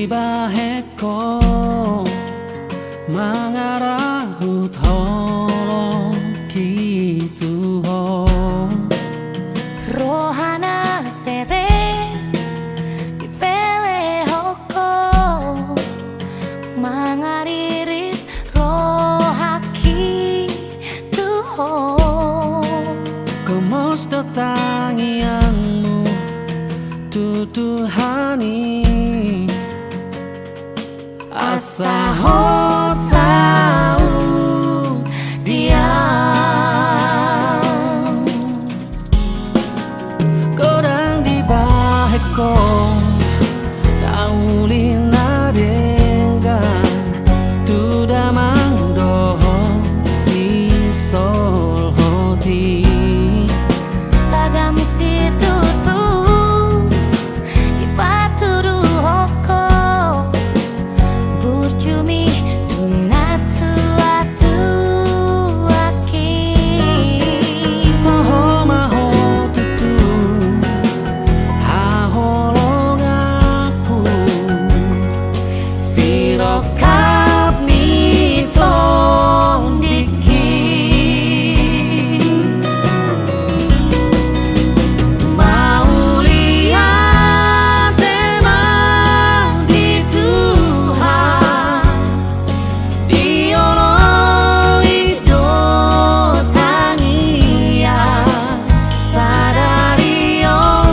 baheko mangarahu tholong kitu ho rohana sere ipele hoko mangaririt rohaki tuho kemos datangianmu tutuhani asa hosau diam godang di baheko daulina dengan tudamang dohong si sol hoti tagam situ tu ipaturu hoko burjumi tunatu atu aki toho maho tutu haholong aku sirokap nito diki mau lihat emang di Tuhan diolong hidup tania sadarion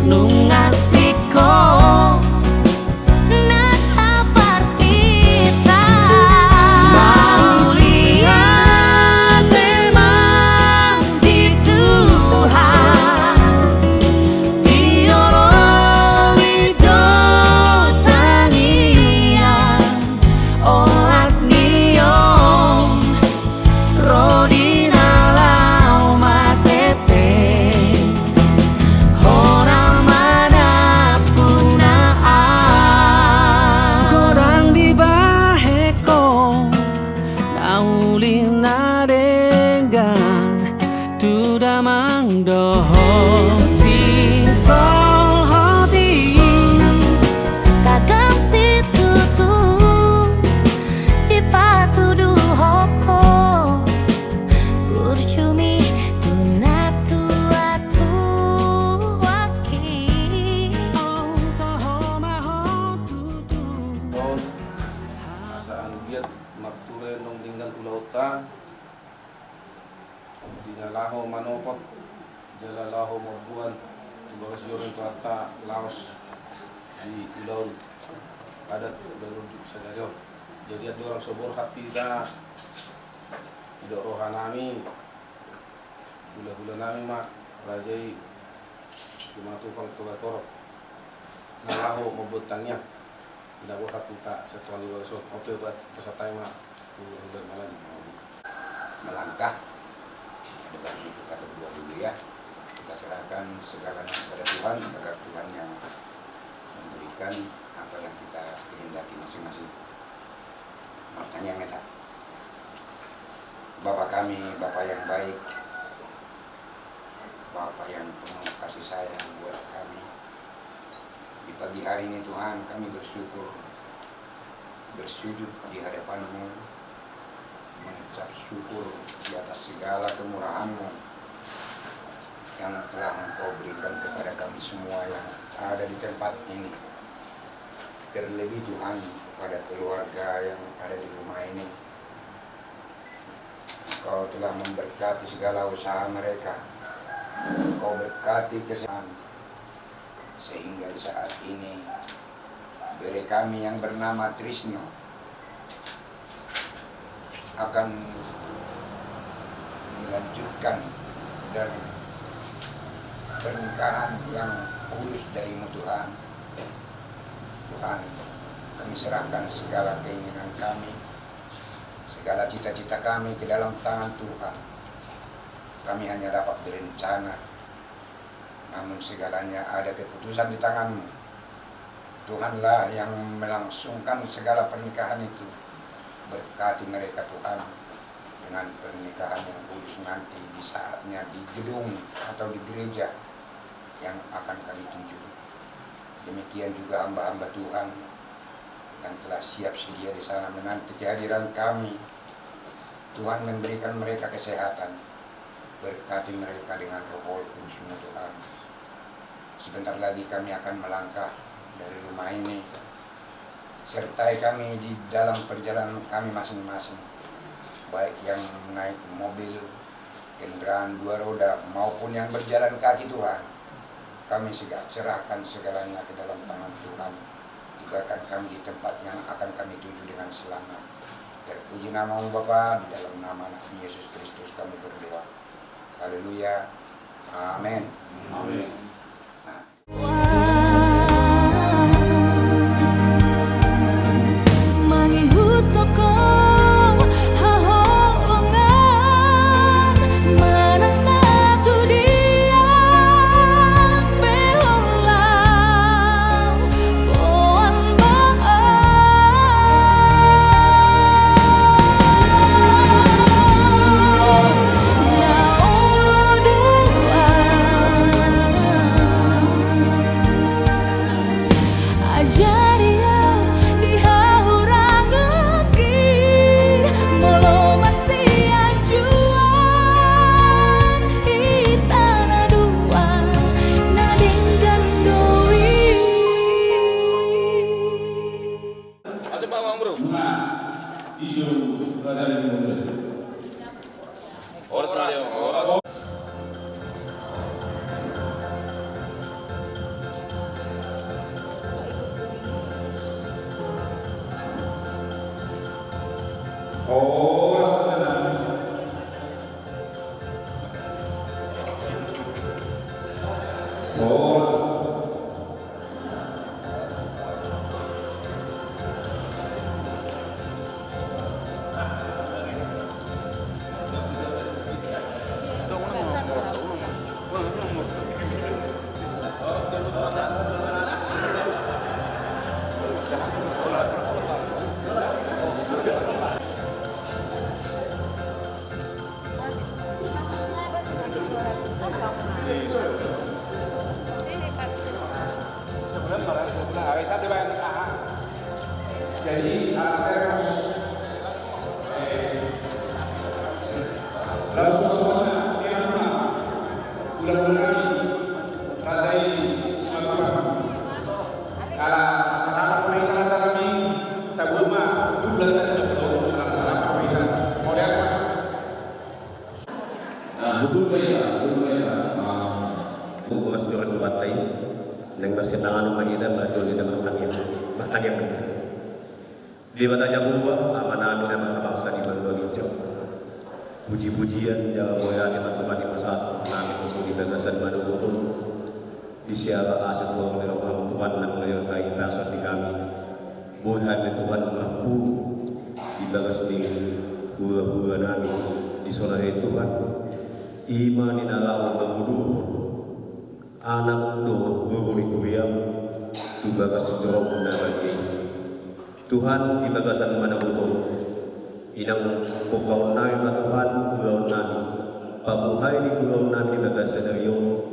nungasiko nataparsita mau lihat emang di Tuhan diolong hidup tania olat nion rodina lau matete orang mana punaan godang di baheko naulina dengan tudamang dohot si sol hoti tagam situ tu ipatudu hoko burjumi tunatu atu aki toho maho tutu Tahun asaan biat makture nong tinggal ulauta dinalaho manopot jalalaho morbuan bagas joron tuata laos di ulaun adat berunjuk sadario jadi ada orang sobor hati kita tidak rohanami gula-gula nami mak rajai dimatu kalau toga torok nalaho membutangnya tidak boleh kita satu kali wasot oke buat peserta yang udah malah melangkah dengan kita berdua dulu ya, kita serahkan segalanya kepada Tuhan agar Tuhan yang memberikan apa yang kita kehendaki masing-masing. Martanya ngeta Bapak kami, Bapak yang baik, Bapak yang penuh kasih sayang buat kami. Di pagi hari ini Tuhan kami bersyukur, bersujud di hadapan-Mu, mengucap syukur di atas segala kemurahan-Mu yang telah Engkau berikan kepada kami semua yang ada di tempat ini. Terlebih Tuhan kepada keluarga yang ada di rumah ini. Engkau telah memberkati segala usaha mereka. Engkau berkati kesehatan sehingga di saat ini beri kami yang bernama Trisno akan melanjutkan dan pernikahan yang kudus dari-Mu Tuhan. Tuhan, kami serahkan segala keinginan kami, segala cita-cita kami ke dalam tangan Tuhan. Kami hanya dapat berencana, namun segalanya ada keputusan di tangan-Mu. Tuhanlah yang melangsungkan segala pernikahan itu. Berkati mereka Tuhan dengan pernikahan yang kudus nanti di saatnya di gedung atau di gereja. yang akan kami tuju. Demikian juga hamba-hamba Tuhan yang telah siap sedia di sana menanti kehadiran kami. Tuhan memberikan mereka kesehatan, berkati mereka dengan Roh Kudus-Mu Tuhan. Sebentar lagi kami akan melangkah dari rumah ini. Sertai kami di dalam perjalanan kami masing-masing, baik yang naik mobil, kendaraan dua roda maupun yang berjalan kaki Tuhan. Kami serahkan segalanya ke dalam tangan Tuhan. Tibakan kami di tempat yang akan kami tuju dengan selamat. Terpuji nama-Mu Bapa, di dalam nama Anak Yesus Kristus kami berdoa. Haleluya. Amin. Amin. Jadi harus suasana yang bulan-bulan ini rasai silaturahmi. Kalau sahabat mereka kami tak rumah bulan sebelum sahabat mereka model. Betul ya. Bukas jual batai nang bersenangan maida batu di dalam bertanya di batanya buah amanah nama bangsa di Indonesia. Puji-pujian jawa moya di Tuhan di masa nami untuk di bagasan Madukutu di siapa asal Tuhan dengan Tuhan dan mengajar baik pasal di kami. Buhan Tuhan mampu di bagas di buah-buah nami di sonai Tuhan. Iman di nalau menguduh anak doh berguli kuyam di bagas jorok lagi. Tuhan di bagasan mana butuh inang pukau nami Tuhan pukau nami pabuhay di pukau nami bagasan dari yung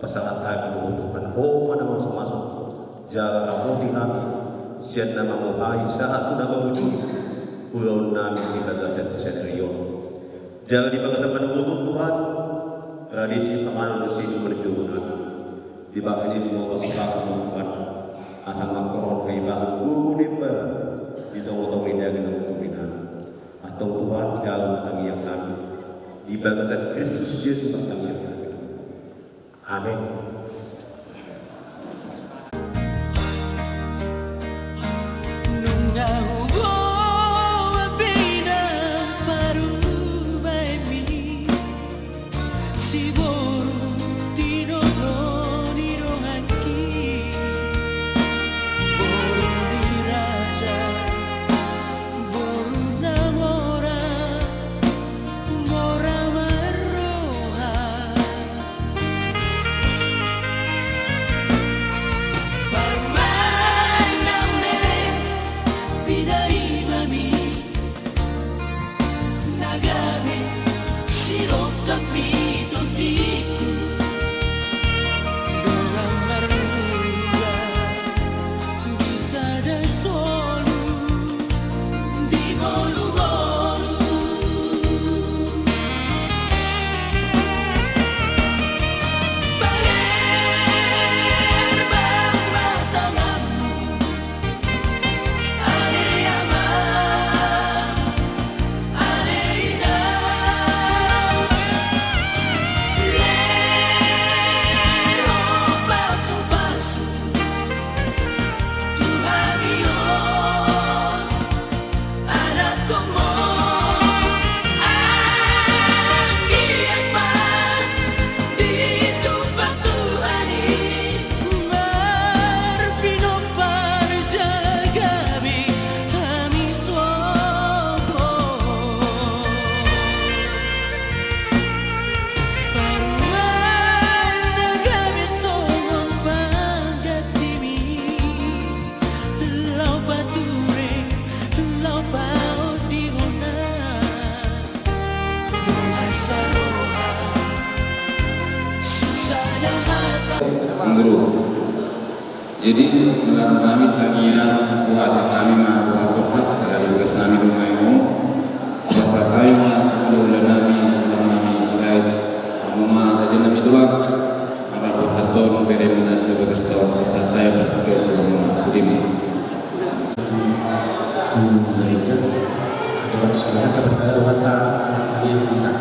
pasangan tayo Tuhan mana masuk jaga kamu kami sian nama muhay saat tu nama wujud pukau nami di bagasan dari yung jaga di bagasan mana butuh Tuhan tradisi pengaruh sini berjuang di bawah ini mau pasang Tuhan asal makron kay pasang gugu nimba dito mo tong indah ng tuminan atau Tuhan jauh matangiyang namin di bagasan Kristus Yesus matangiyang namin. Amin. Guru. Jadi melarang kami tanya puasa kami mah puasa dari tugas kami rumah ini puasa kami udah kami selain mama raja kami doang para penonton beriman sebagai setahun puasa saya bertukar rumah budiman. Gereja dapat saudara terbesar mata yang kita.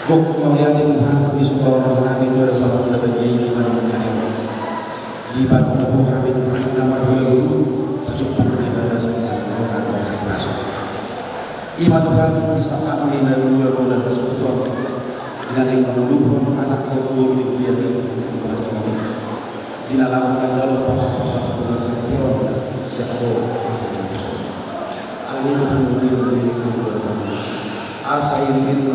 Kok melihat Tuhan di sebuah orang itu adalah bangun dapat dia di mana-mana. Di batu Tuhan itu nama dulu percobaan ibadah saya semoga berkat masuk. Iman Tuhan di saat ini dan dulu masuk Tuhan dengan yang mendukung anak kedua ini dia di dalam jalur pos-pos siapa ini Tuhan beri asa ini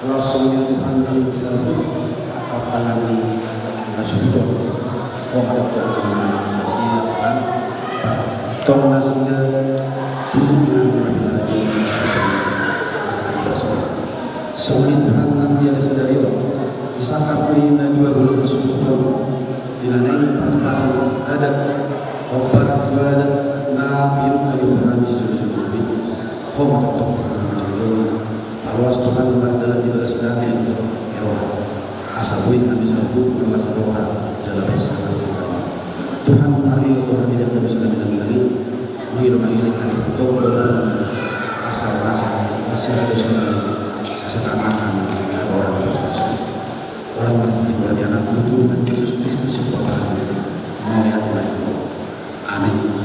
Rasulnya Tuhan kami bisa atau alami masuk hidup Tuhan dengan asasnya Tuhan Tuhan nasibnya dulu dengan sulit Tuhan nanti ada sadari disangka pulih dan juga belum bersyukur bila naik patuhan adat obat ibadat nabi kali Tuhan sejujur hom awas Tuhan dalam ibadah sedang yang asal win kami selalu bermasa doa jalan bersama Tuhan mengalir Tuhan tidak terus lagi mengirim ini kami berdoa dalam asal masih ada setamakan orang mati berarti anak Tuhan Yesus Kristus sebuah melihat amin.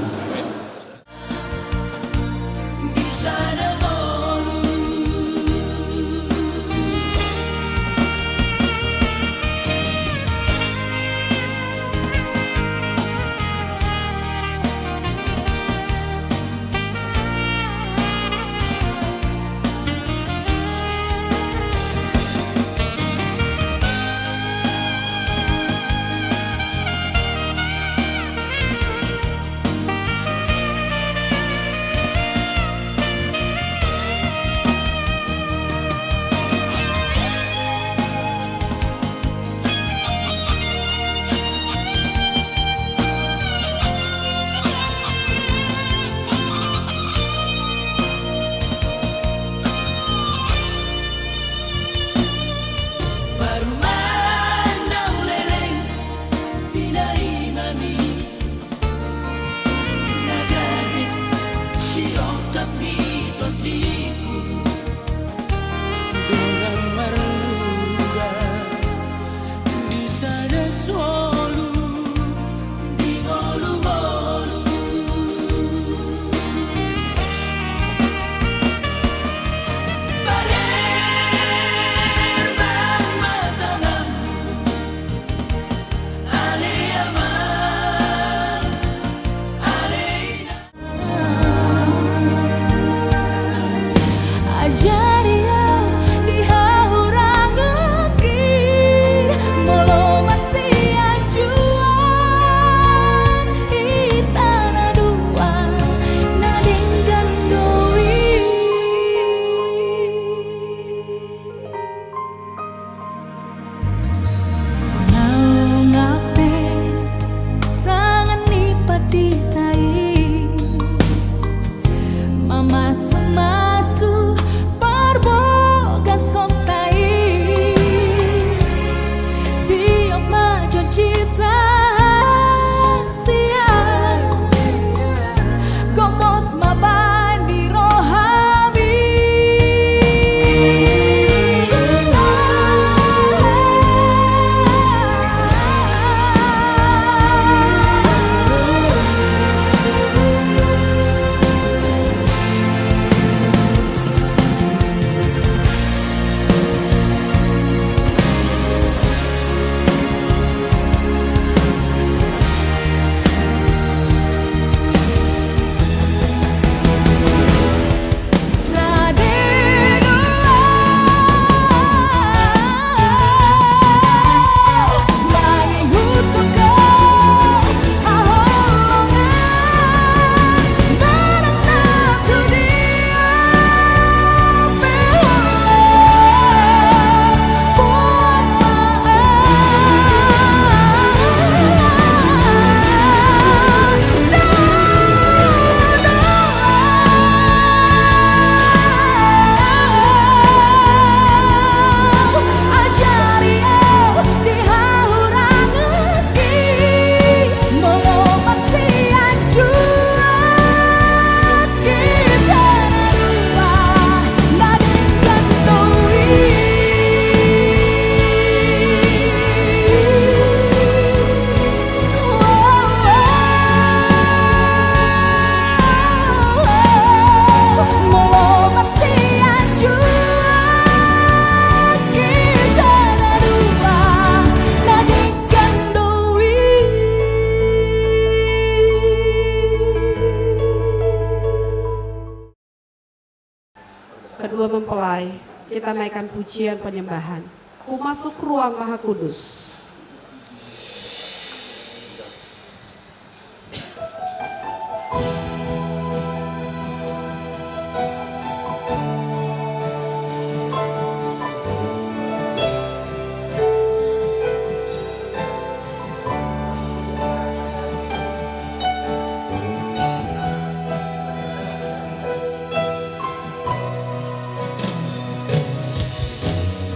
sebelum mempelai, kita naikkan pujian penyembahan. Ku masuk ruang Maha Kudus.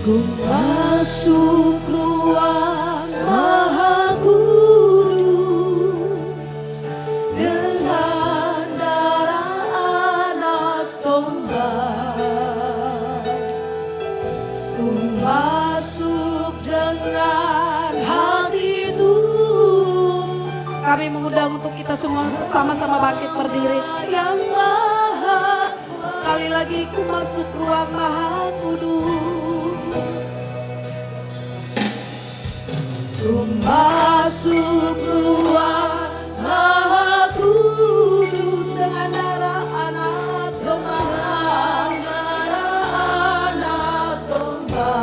Ku masuk ruang Maha Kudus dengan darah anak domba. Ku masuk dengan hati tulus. Kami mengundang untuk kita semua sama-sama bangkit berdiri. Yang Maha, Sekali lagi ku masuk ruang Maha Kudus. ku masuk ruang Maha Kudus dengan darah anak domba, darah anak domba.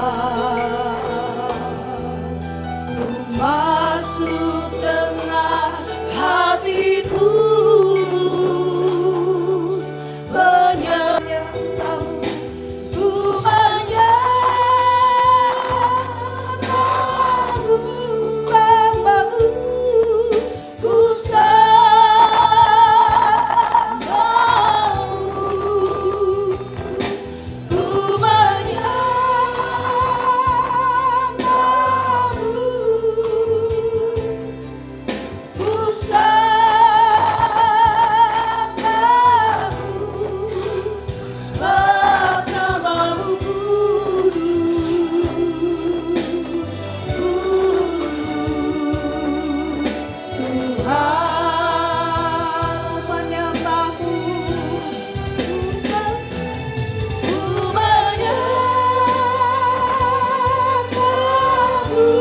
Ku masuk dengan hati tulus, menyembah. Ku menyembahmu, ku sembahmu, ku menyembahmu, ku sembahmu, sebab namamu kudus, Tuhan menyembahmu, ku menyembahmu,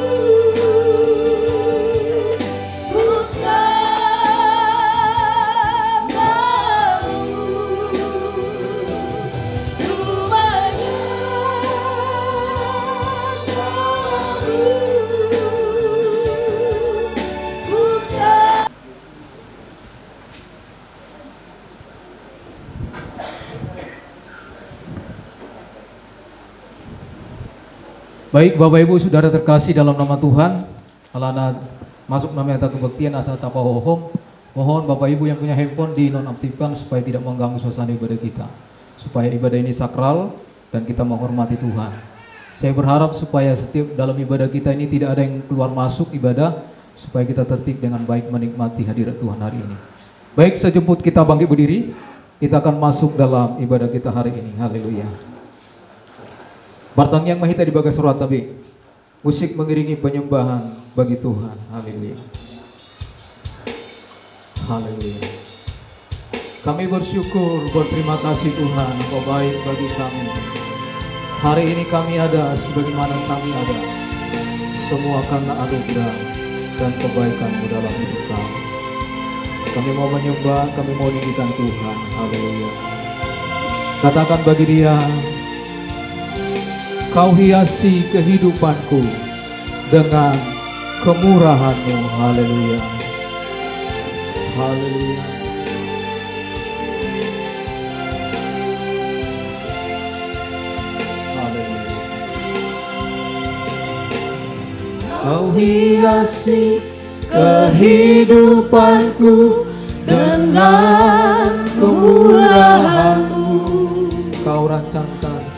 ku sembahmu, ku menyembahmu, ku sembahmu. Baik Bapak Ibu Saudara terkasih dalam nama Tuhan, alana masuk nama eta kebaktian asal tapa hohong. Mohon Bapak Ibu yang punya handphone dinonaktifkan supaya tidak mengganggu suasana ibadah kita. Supaya ibadah ini sakral dan kita menghormati Tuhan. Saya berharap supaya setiap dalam ibadah kita ini tidak ada yang keluar masuk ibadah, supaya kita tertib dengan baik menikmati hadirat Tuhan hari ini. Baik, sejemput kita bangkit berdiri, kita akan masuk dalam ibadah kita hari ini. Haleluya. Bartang yang mahita di bagas surat tabi. Musik mengiringi penyembahan bagi Tuhan. Haleluya. Haleluya. Kami bersyukur, berterima kasih Tuhan, Engkau baik bagi kami. Hari ini kami ada sebagaimana kami ada. Semua karena anugerah dan kebaikan-Mu dalam hidup kami. Kami mau menyembah, kami mau meninggikan Tuhan. Haleluya. Katakan bagi Dia, Kau hiasi kehidupanku dengan kemurahan-Mu. Haleluya. Haleluya. Haleluya. Kau hiasi kehidupanku dengan kemurahan-Mu. Kau rancangkan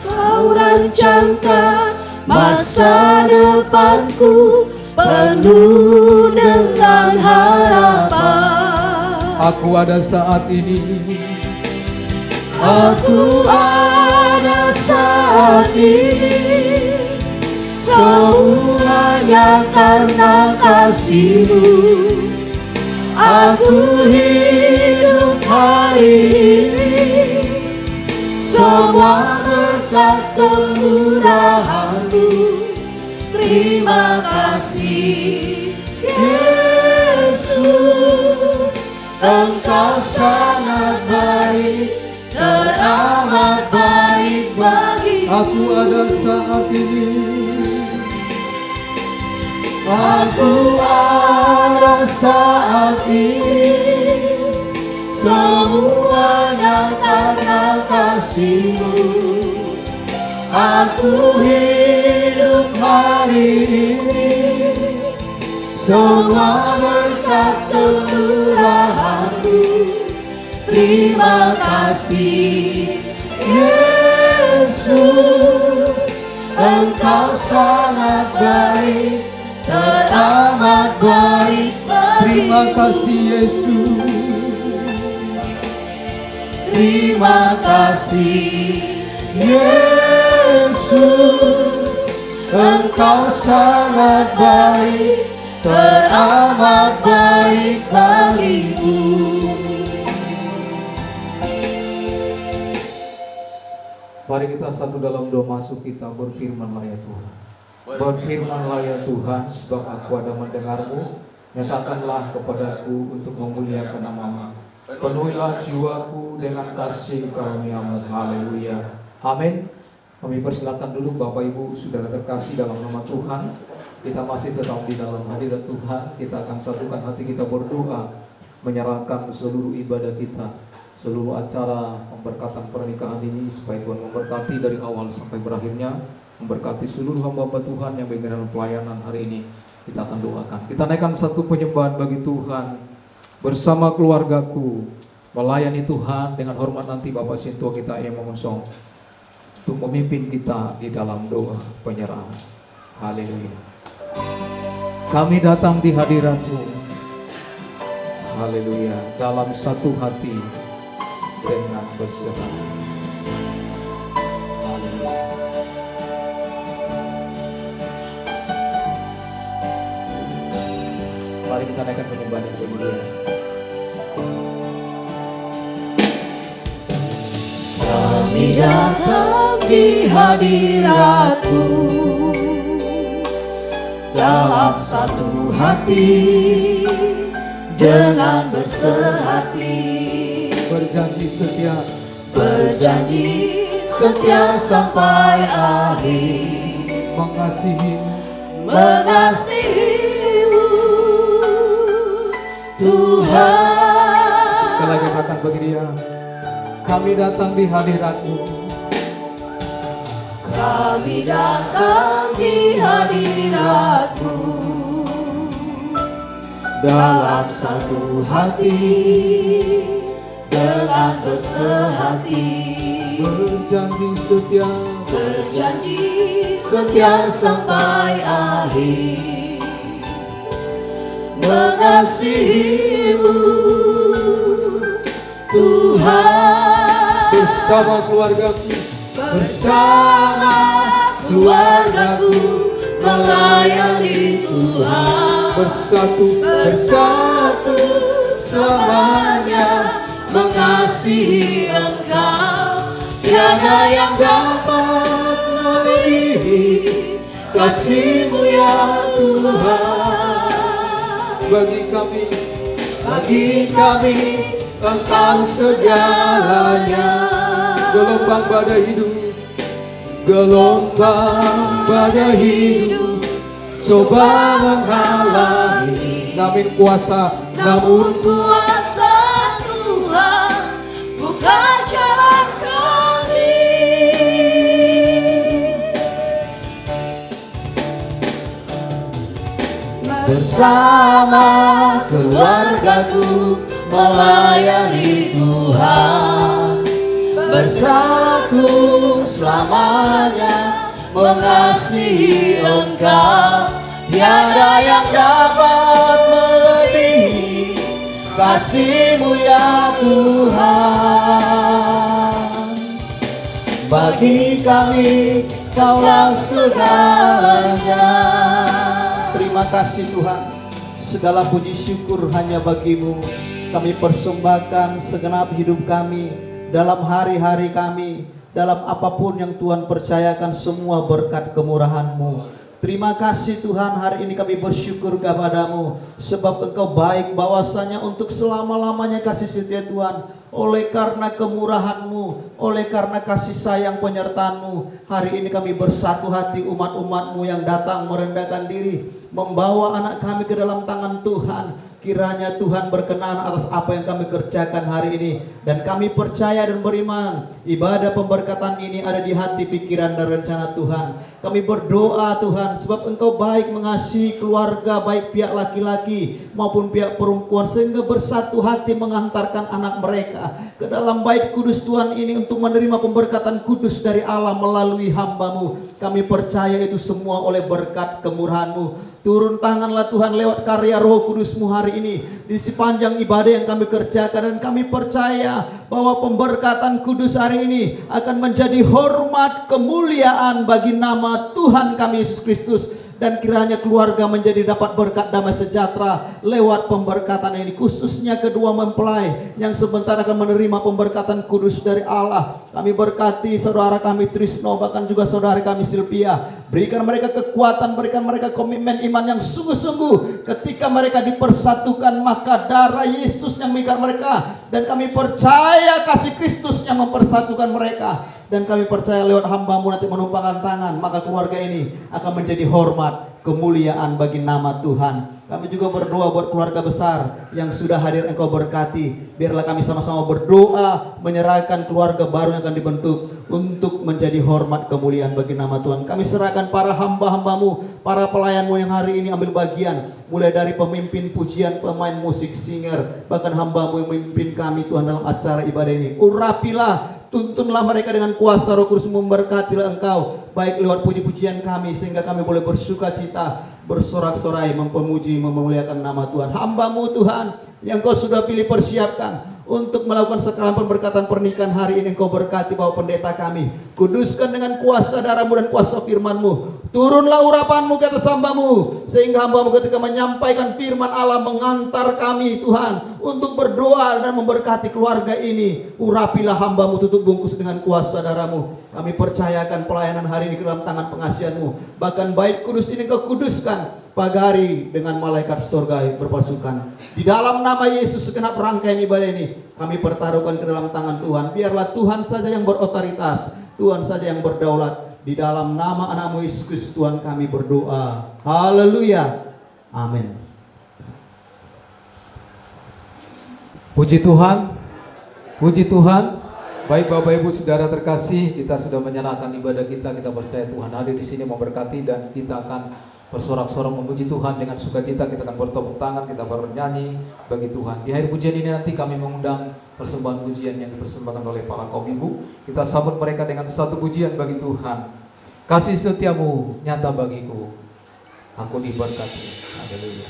masa depanku penuh dengan harapan. Aku ada saat ini. Aku ada saat ini, semuanya karena kasih-Mu. Aku hidup hari ini, semua berkat kemurahan-Mu. Terima kasih Yesus, Engkau sangat baik, teramat baik. Aku ada saat ini. Aku ada saat ini, semuanya karena kasih-Mu. Aku hidup hari ini, semua berkat kemurahan-Mu. Terima kasih Yesus, Engkau sangat baik, teramat baik bagiku. Terima kasih Yesus. Terima kasih Yesus, Engkau sangat baik, teramat baik bagiku. Mari kita satu dalam doa masuk, kita berfirmanlah ya Tuhan. Berfirmanlah ya Tuhan, sebab aku ada mendengar-Mu. Nyatakanlah kepadaku untuk memuliakan nama-Mu. Penuhilah jiwaku dengan kasih karunia-Mu. Haleluya. Amin. Kami persilakan dulu Bapak Ibu saudara terkasih dalam nama Tuhan. Kita masih tetap di dalam hadirat Tuhan. Kita akan satukan hati kita berdoa, menyerahkan seluruh ibadah kita, seluruh acara pemberkatan pernikahan ini, supaya Tuhan memberkati dari awal sampai berakhirnya, memberkati seluruh hamba Tuhan yang bagian pelayanan hari ini. Kita akan doakan. Kita naikkan satu penyembahan bagi Tuhan bersama keluargaku, melayani Tuhan dengan hormat. Nanti Bapak Sintua kita yang mengusung untuk memimpin kita di dalam doa penyerahan. Haleluya. Kami datang di hadirat-Mu, haleluya, dalam satu hati dengan berserah. Haleluya. Mari kita naikkan penyembahan yang kemuliaan. Kami datang di hadirat-Mu dalam satu hati dengan bersehati, Berjanji setia, berjanji setia sampai akhir, mengasihi-Mu Tuhan. sekali lagi katakan bagi dia, kami datang di hadirat-Mu. Kami datang di hadirat-Mu dalam satu hati dengan bersehati, Berjanji setia, berjanji setia sampai akhir, mengasihi-Mu Tuhan. bersama keluargaku, Bersama keluargaku melayani Tuhan, bersatu selamanya mengasihi Engkau. Tiada yang dapat melebihi kasih-Mu ya Tuhan. bagi kami Engkau segalanya. gelombang badai hidup, coba menghalangi, namun kuasa Tuhan buka jalan kami. Bersama keluargaku melayani Tuhan, bersatu selamanya mengasihi Engkau. Tiada yang dapat melebihi kasih-Mu ya Tuhan. Bagi kami Kaulah segalanya. Terima kasih Tuhan, segala puji syukur hanya bagi-Mu. Kami persembahkan segenap hidup kami, dalam hari-hari kami, dalam apapun yang Tuhan percayakan, semua berkat kemurahan-Mu. Terima kasih Tuhan, hari ini kami bersyukur kepadamu sebab Engkau baik, bahwasanya untuk selama-lamanya kasih setia Tuhan. Oleh karena kemurahan-Mu, oleh karena kasih sayang penyertaan-Mu, hari ini kami bersatu hati umat-umat-Mu yang datang merendahkan diri, membawa anak kami ke dalam tangan Tuhan. Kiranya Tuhan berkenan atas apa yang kami kerjakan hari ini. Dan kami percaya dan beriman ibadah pemberkatan ini ada di hati, pikiran, dan rencana Tuhan. Kami berdoa Tuhan, sebab Engkau baik mengasihi keluarga, baik pihak laki-laki maupun pihak perempuan, sehingga bersatu hati mengantarkan anak mereka ke dalam bait kudus Tuhan ini untuk menerima pemberkatan kudus dari Allah melalui hamba-Mu. Kami percaya itu semua oleh berkat kemurahan-Mu. Turun tanganlah Tuhan lewat karya Roh Kudus-Mu hari ini di sepanjang ibadah yang kami kerjakan, dan kami percaya bahwa pemberkatan kudus hari ini akan menjadi hormat kemuliaan bagi nama Tuhan kami Yesus Kristus. Dan kiranya keluarga menjadi dapat berkat damai sejahtera lewat pemberkatan ini, khususnya kedua mempelai yang sebentar akan menerima pemberkatan kudus dari Allah. Kami berkati saudara kami Trisno, bahkan juga saudara kami Silvia. Berikan mereka kekuatan, berikan mereka komitmen iman yang sungguh-sungguh. Ketika mereka dipersatukan, maka darah Yesus yang mengikat mereka. Dan kami percaya kasih Kristus yang mempersatukan mereka. Dan kami percaya lewat hamba-Mu nanti menumpangkan tangan, maka keluarga ini akan menjadi hormat, kemuliaan bagi nama Tuhan. Kami juga berdoa buat keluarga besar yang sudah hadir, Engkau berkati. Biarlah kami sama-sama berdoa menyerahkan keluarga baru yang akan dibentuk untuk menjadi hormat kemuliaan bagi nama Tuhan. Kami serahkan para hamba-hamba-Mu, para pelayan-Mu yang hari ini ambil bagian, mulai dari pemimpin pujian, pemain musik, singer, bahkan hamba-Mu yang memimpin kami Tuhan dalam acara ibadah ini. Urapilah, tuntunlah mereka dengan kuasa Roh Kudus, memberkatilah Engkau baik lewat puji-pujian kami, sehingga kami boleh bersuka cita, bersorak-sorai, memuji, memuliakan nama Tuhan. Hamba-Mu Tuhan yang Kau sudah pilih persiapkan untuk melakukan sakramen pemberkatan pernikahan hari ini, Engkau berkati bahwa pendeta kami, kuduskan dengan kuasa darah-Mu dan kuasa firman-Mu. Turunlah urapan-Mu ke atas hamba-Mu, sehingga hamba-Mu ketika menyampaikan firman Allah mengantar kami Tuhan untuk berdoa dan memberkati keluarga ini. Urapilah hamba-Mu, tutup bungkus dengan kuasa darah-Mu. Kami percayakan pelayanan hari ini ke dalam tangan pengasihan-Mu. Bahkan bait kudus ini Kau kuduskan pagi hari dengan malaikat surga berpasukan. Di dalam nama Yesus, segenap rangkaian ibadah ini kami pertaruhkan ke dalam tangan Tuhan. Biarlah Tuhan saja yang berotoritas, Tuhan saja yang berdaulat. Di dalam nama anak-Mu Yesus Kristus Tuhan kami berdoa. Haleluya. Amin. Puji Tuhan, puji Tuhan. Baik Bapak Ibu Saudara terkasih, kita sudah menyerahkan ibadah kita. Kita percaya Tuhan hadir di sini memberkati, dan kita akan bersorak-sorak memuji Tuhan dengan sukacita. Kita akan bertepuk tangan, kita bernyanyi bagi Tuhan. Di akhir pujian ini nanti kami mengundang persembahan pujian yang dipersembahkan oleh para kaum ibu. Kita sambut mereka dengan satu pujian bagi Tuhan. Kasih setiamu nyata bagiku, aku diberkati. Haleluya.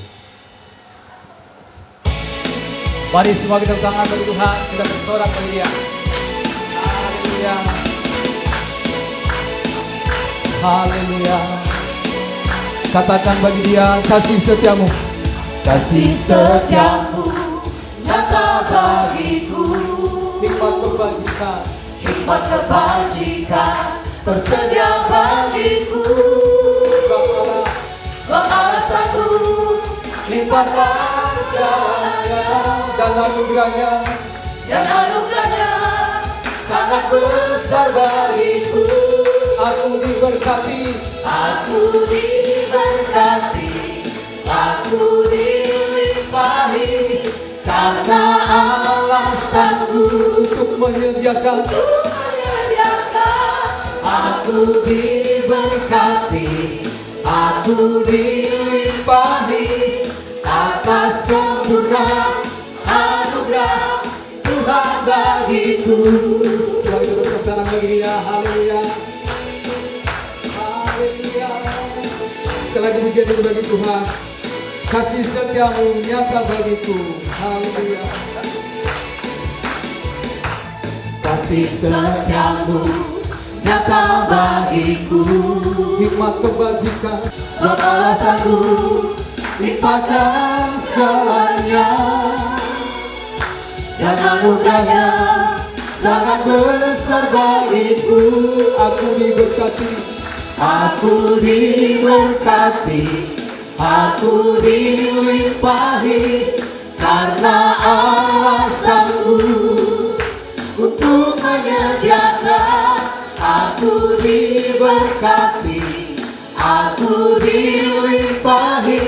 Mari semua kita tangan bagi Tuhan, kita bersorak bagi Dia. Haleluya. Haleluya. Katakan bagi Dia, kasih setiamu. Kasih setiamu nyata bagiku, Hikmat kebajikan, hikmat kebajikan tersedia bagiku. Sebab Allah sanggup limpahkan segalanya, dan anugerahnya sangat besar bagiku. Aku diberkati, Aku diberkati, aku dilimpahi, karena Allah sanggup untuk menyediakan. Aku diberkati, aku dilimpahi atas sempurna anugerah Tuhan bagiku. Setelah itu bertepuk tangan bagi Dia. Haleluya. Haleluya. Sekali lagi pujian itu bagi Tuhan. Kasih setiamu nyata bagiku. Haleluya. Kasih setiamu nyata bagiku, Hikmat kebajikan, sebab Allah sanggup limpahkan segalanya, dan anugerahnya sangat besar bagiku. aku diberkati, Aku diberkati, aku dilimpahi, karena Allah sanggup untuk menyediakan. Aku diberkati, aku dilimpahi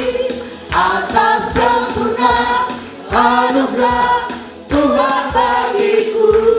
atas sempurna anugerah Tuhan bagiku.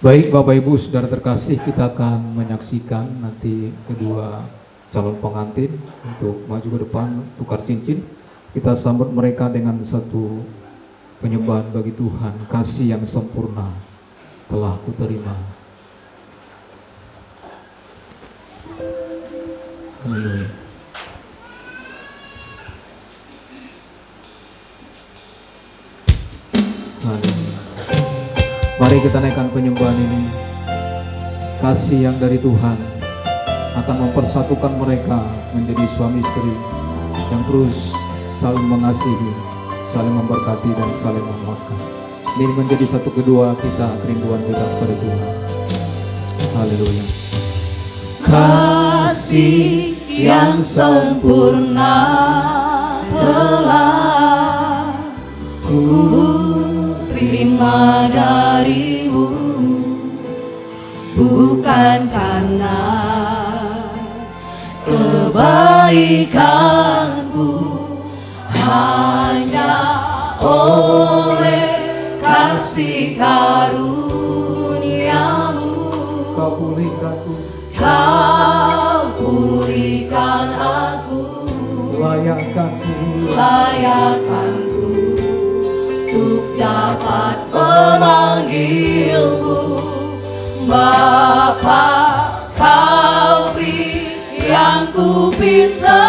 Baik Bapak Ibu Saudara terkasih, kita akan menyaksikan nanti kedua calon pengantin untuk maju ke depan tukar cincin. Kita sambut mereka dengan satu penyembahan bagi Tuhan. Kasih yang sempurna telah kuterima. Haleluya. Haleluya. Mari kita naikkan penyembahan ini. Kasih yang dari Tuhan akan mempersatukan mereka menjadi suami istri yang terus saling mengasihi, saling memberkati dan saling menguatkan. Ini menjadi satu kedua kita, kerinduan kita kepada Tuhan. Haleluya. Kasih yang sempurna telah ku terima darimu, bukan karena kebaikanku, hanya oleh kasih karuniamu. Kau pulihkanku, Kau pulihkan aku, layakkanku untuk dapat memanggilmu Bapa. Kau beri yang ku pinta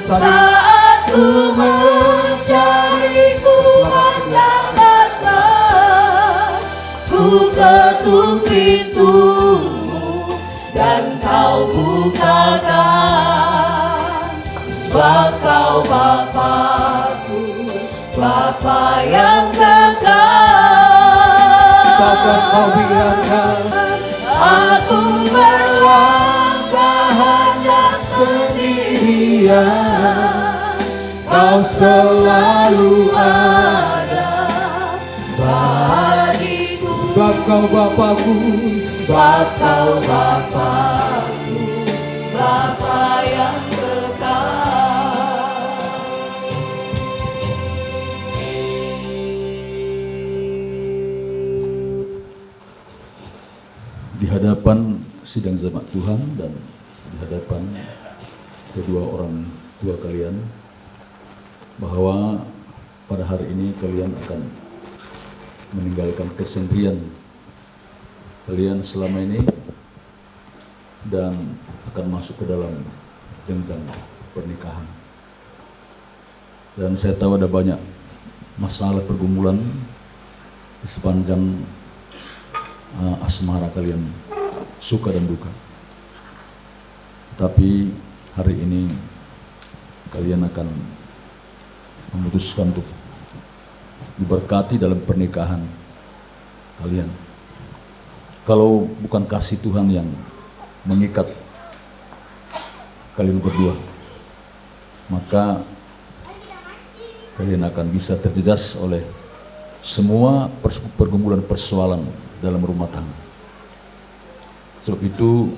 saat ku mencari, ku mendapatkan. Ku ketuk pintumu dan kau bukakan, sebab kau Bapakku, Bapa yang kekal. takkan kau biarkan Aku berjangka hanya sendirian, kau selalu ada bagiku. sebab kau Bapakku, Sebab kau Bapakku, Bapa yang kekal. Di hadapan sidang jemaat Tuhan dan di hadapan kedua orang tua kalian, bahwa pada hari ini kalian akan meninggalkan kesendirian kalian selama ini dan akan masuk ke dalam jenjang pernikahan. Dan saya tahu ada banyak masalah pergumulan di sepanjang asmara kalian, suka dan duka. Tapi hari ini kalian akan memutuskan untuk diberkati dalam pernikahan kalian. Kalau bukan kasih Tuhan yang mengikat kalian berdua, maka kalian akan bisa terjejas oleh semua pergumulan persoalan dalam rumah tangga. Sebab itu,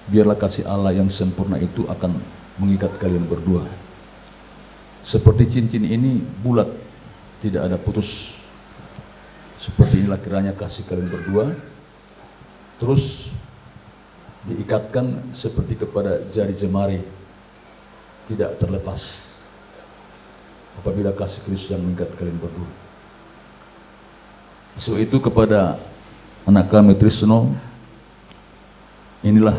biarlah kasih Allah yang sempurna itu akan mengikat kalian berdua. Seperti cincin ini bulat, tidak ada putus. Seperti inilah kiranya kasih kalian berdua terus diikatkan seperti kepada jari jemari, tidak terlepas apabila kasih Kristus yang mengikat kalian berdua. Sebab itu kepada anak kami Trisno, inilah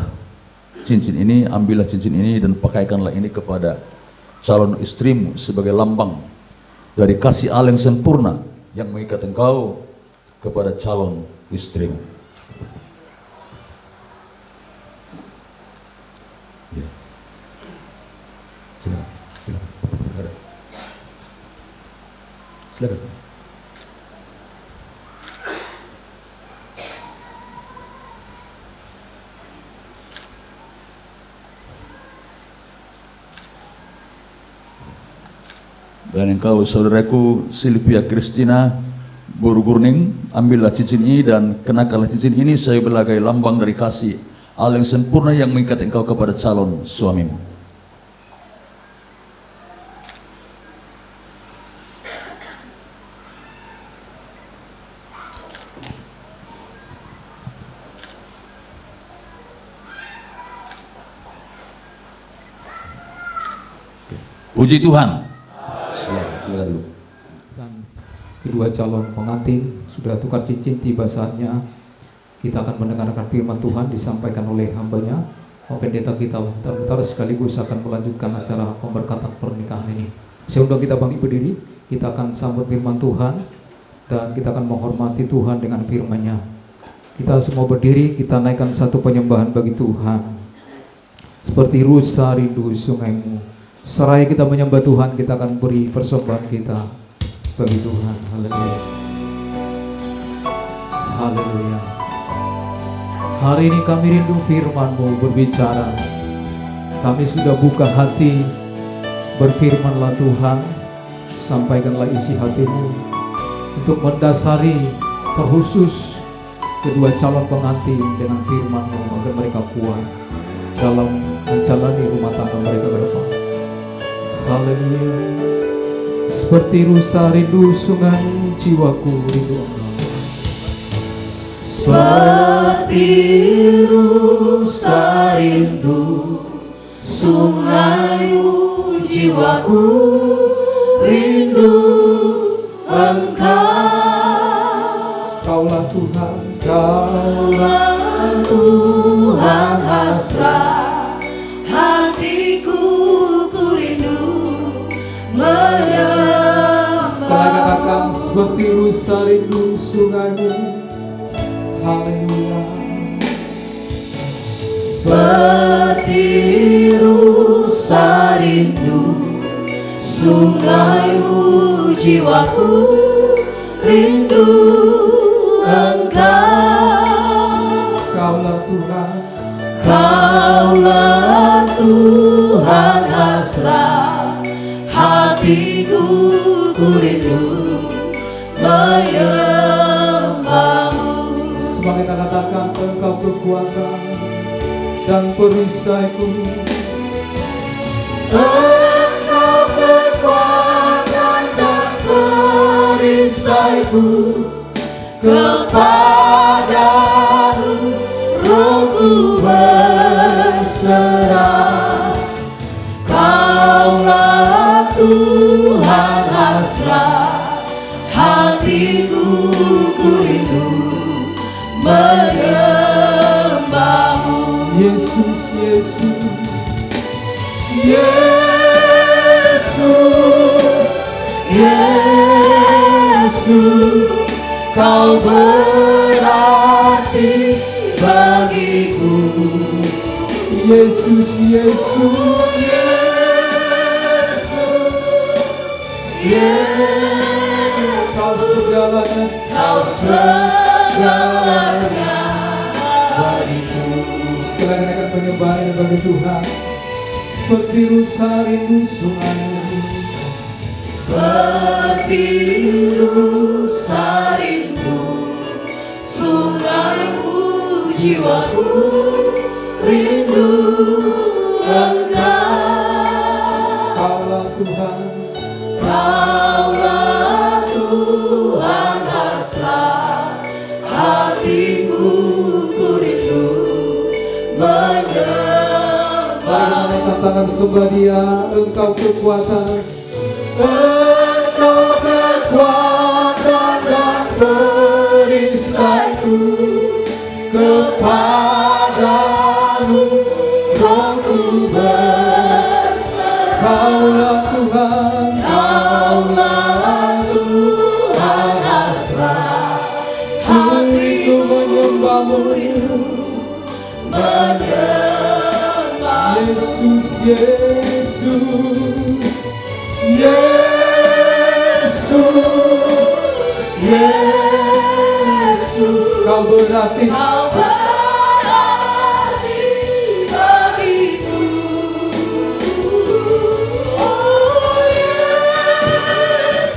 cincin ini, ambillah cincin ini dan pakaikanlah ini kepada calon istrimu sebagai lambang dari kasih Allah yang sempurna yang mengikat engkau kepada calon istrimu. Ya. Silakan. Silakan. Dan engkau saudaraku Silvia Kristina Borugurning, ambillah cincin ini dan kenakanlah cincin ini sebagai lambang dari kasih Allah yang sempurna yang mengikat engkau kepada calon suamimu. Puji Tuhan. Silakan dulu. Dan kedua calon pengantin sudah tukar cincin, tiba saatnya kita akan mendengarkan firman Tuhan disampaikan oleh hambanya. Pendeta kita bentar sekaligus akan melanjutkan acara pemberkatan pernikahan ini. Sehingga kita bangkit berdiri, kita akan sambut firman Tuhan dan kita akan menghormati Tuhan dengan firman-Nya. Kita semua berdiri, kita naikkan satu penyembahan bagi Tuhan. Seperti rusa rindu sungaimu. Seraya kita menyembah Tuhan, kita akan beri persembahan kita bagi Tuhan. Haleluya. Haleluya. Hari ini kami rindu firman-Mu berbicara. Kami sudah buka hati, berfirmanlah Tuhan, sampaikanlah isi hati-Mu untuk mendasari terkhusus kedua calon pengantin dengan firman-Mu agar mereka kuat dalam menjalani rumah tangga mereka ke depan. Haleluya. Seperti rusa rindu sungai, jiwaku rindu Engkau. Seperti rusa rindu sungaimu, jiwaku rindu Engkau. Kaulah Tuhan, Kaulah Tuhan hasrat hatiku, ku rindu menyembah. setelah katakan seperti rusa rindu sungaimu. Haleluya. Seperti rusa rindu sungaimu, jiwaku rindu Engkau. Kaulah Tuhan, Kaulah Tuhan hasrat hatiku, ku rindu menyembah-Mu. sebagai kita katakan Engkau kekuatan dan perisaiku. Engkau kekuatan dan perisaiku, kepadamu rohku berserah. Kaulah Tuhan hasrat hatiku, ku rindu menyembah-Mu. Yesus, Yesus, Yesus, Yesus, Kau berarti bagiku. Yesus, Yesus, Yesus, Kau segalanya, Kau segalanya bagiku. sekalian akan penyembahan bagi Tuhan. Seperti rusa rindu sungaimu, seperti rusa rindu sungaimu, jiwaku rindu Engkau. Kaulah Tuhan, Kaulah Tuhan hasrat hatiku, ku rindu menyembah. angkat tangan sebelah Dia. Engkau kekuatan, Engkau kekuatan dan perisaiku, kepadamu rohku berserah. Kaulah Tuhan, Kaulah Tuhan hasrat hatiku, menyembah-Mu. menyembah. Yesus, Yesus, Yesus, Yesus, Kau berarti, Kau berarti bagiku. Oh Yesus,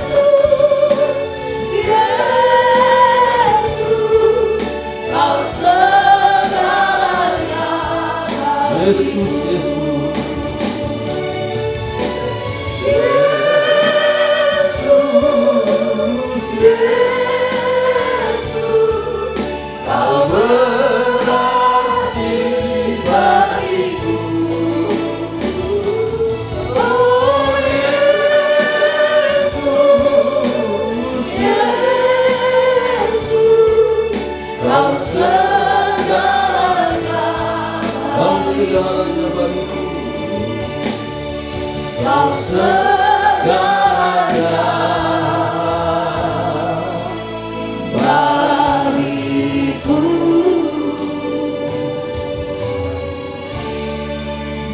Yesus, Kau segalanya. Yesus, Yesus. Yesus, Kau segalanya, Kau segalanya bagiku. Kau segalanya bagiku.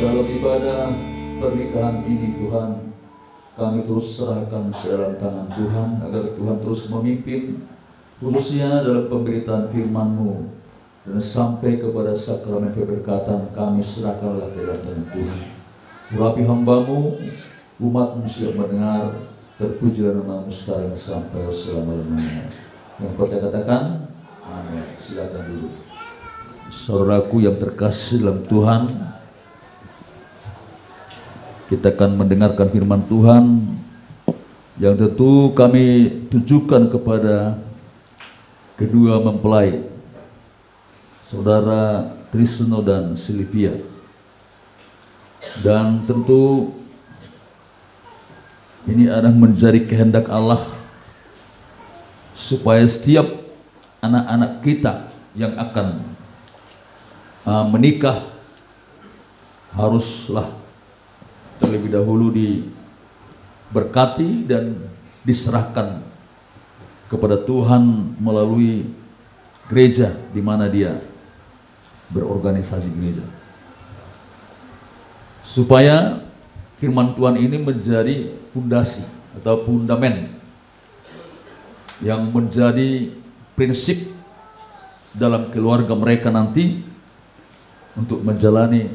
Dalam ibadah pernikahan ini Tuhan, kami terus serahkan ke dalam tangan Tuhan, agar Tuhan terus memimpin, khususnya dalam pemberitaan firman-Mu, dan sampai kepada sakramen keberkatan kami serahkanlah ke dalam tangan Tuhan. Urapi hamba-Mu, umat-Mu siap mendengar, terpujilah nama-Mu sekarang sampai selama-lamanya. Yang percaya katakan, amin. Silakan duduk. Saudaraku yang terkasih dalam Tuhan, kita akan mendengarkan firman Tuhan yang tentu kami tujukan kepada kedua mempelai, Saudara Trisno dan Silvia. Dan tentu ini adalah menjadi kehendak Allah supaya setiap anak-anak kita yang akan menikah haruslah terlebih dahulu diberkati dan diserahkan kepada Tuhan melalui gereja di mana dia berorganisasi gereja, supaya firman Tuhan ini menjadi fondasi atau fundamen yang menjadi prinsip dalam keluarga mereka nanti untuk menjalani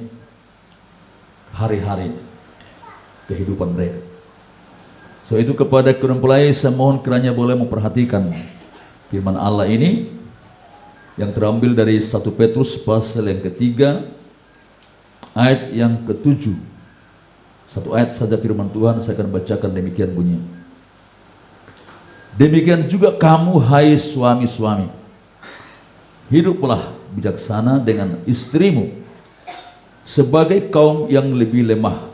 hari-hari kehidupan mereka. So itu kepada kedua mempelai saya mohon kiranya boleh memperhatikan firman Allah ini yang terambil dari 1 Petrus pasal yang ketiga ayat yang ke-7. Satu ayat saja firman Tuhan saya akan bacakan, demikian bunyi. Demikian juga kamu hai suami-suami, hiduplah bijaksana dengan istrimu sebagai kaum yang lebih lemah.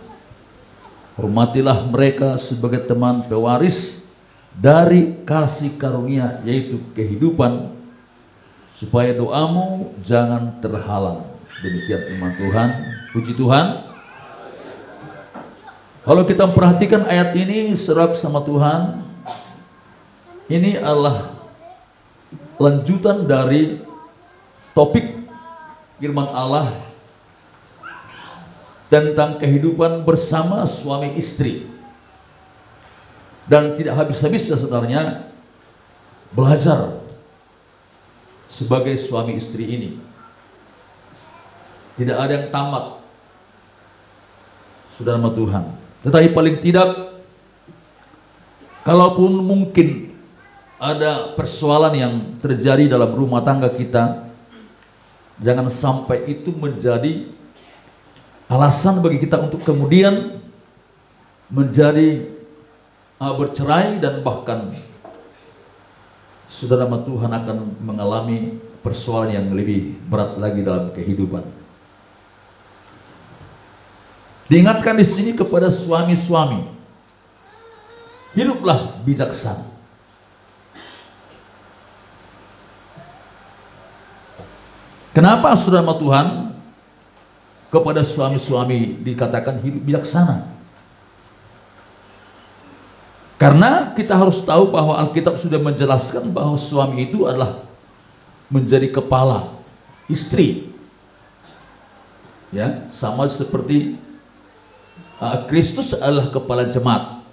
Hormatilah mereka sebagai teman pewaris dari kasih karunia, yaitu kehidupan, supaya doamu jangan terhalang. Demikian firman Tuhan. Puji Tuhan. Kalau kita memperhatikan ayat ini serap sama Tuhan, ini adalah lanjutan dari topik firman Allah tentang kehidupan bersama suami istri. Dan tidak habis-habisnya saudaranya belajar sebagai suami istri ini. Tidak ada yang tamat, saudara sama Tuhan. Tetapi paling tidak, kalaupun mungkin ada persoalan yang terjadi dalam rumah tangga kita, jangan sampai itu menjadi alasan bagi kita untuk kemudian menjadi bercerai, dan bahkan saudara sama Tuhan akan mengalami persoalan yang lebih berat lagi dalam kehidupan. Diingatkan di sini kepada suami-suami, hiduplah bijaksana. Kenapa saudara sama Tuhan kepada suami-suami dikatakan hidup bijaksana? Karena kita harus tahu bahwa Alkitab sudah menjelaskan bahwa suami itu adalah menjadi kepala istri. Ya, sama seperti Kristus adalah kepala jemaat.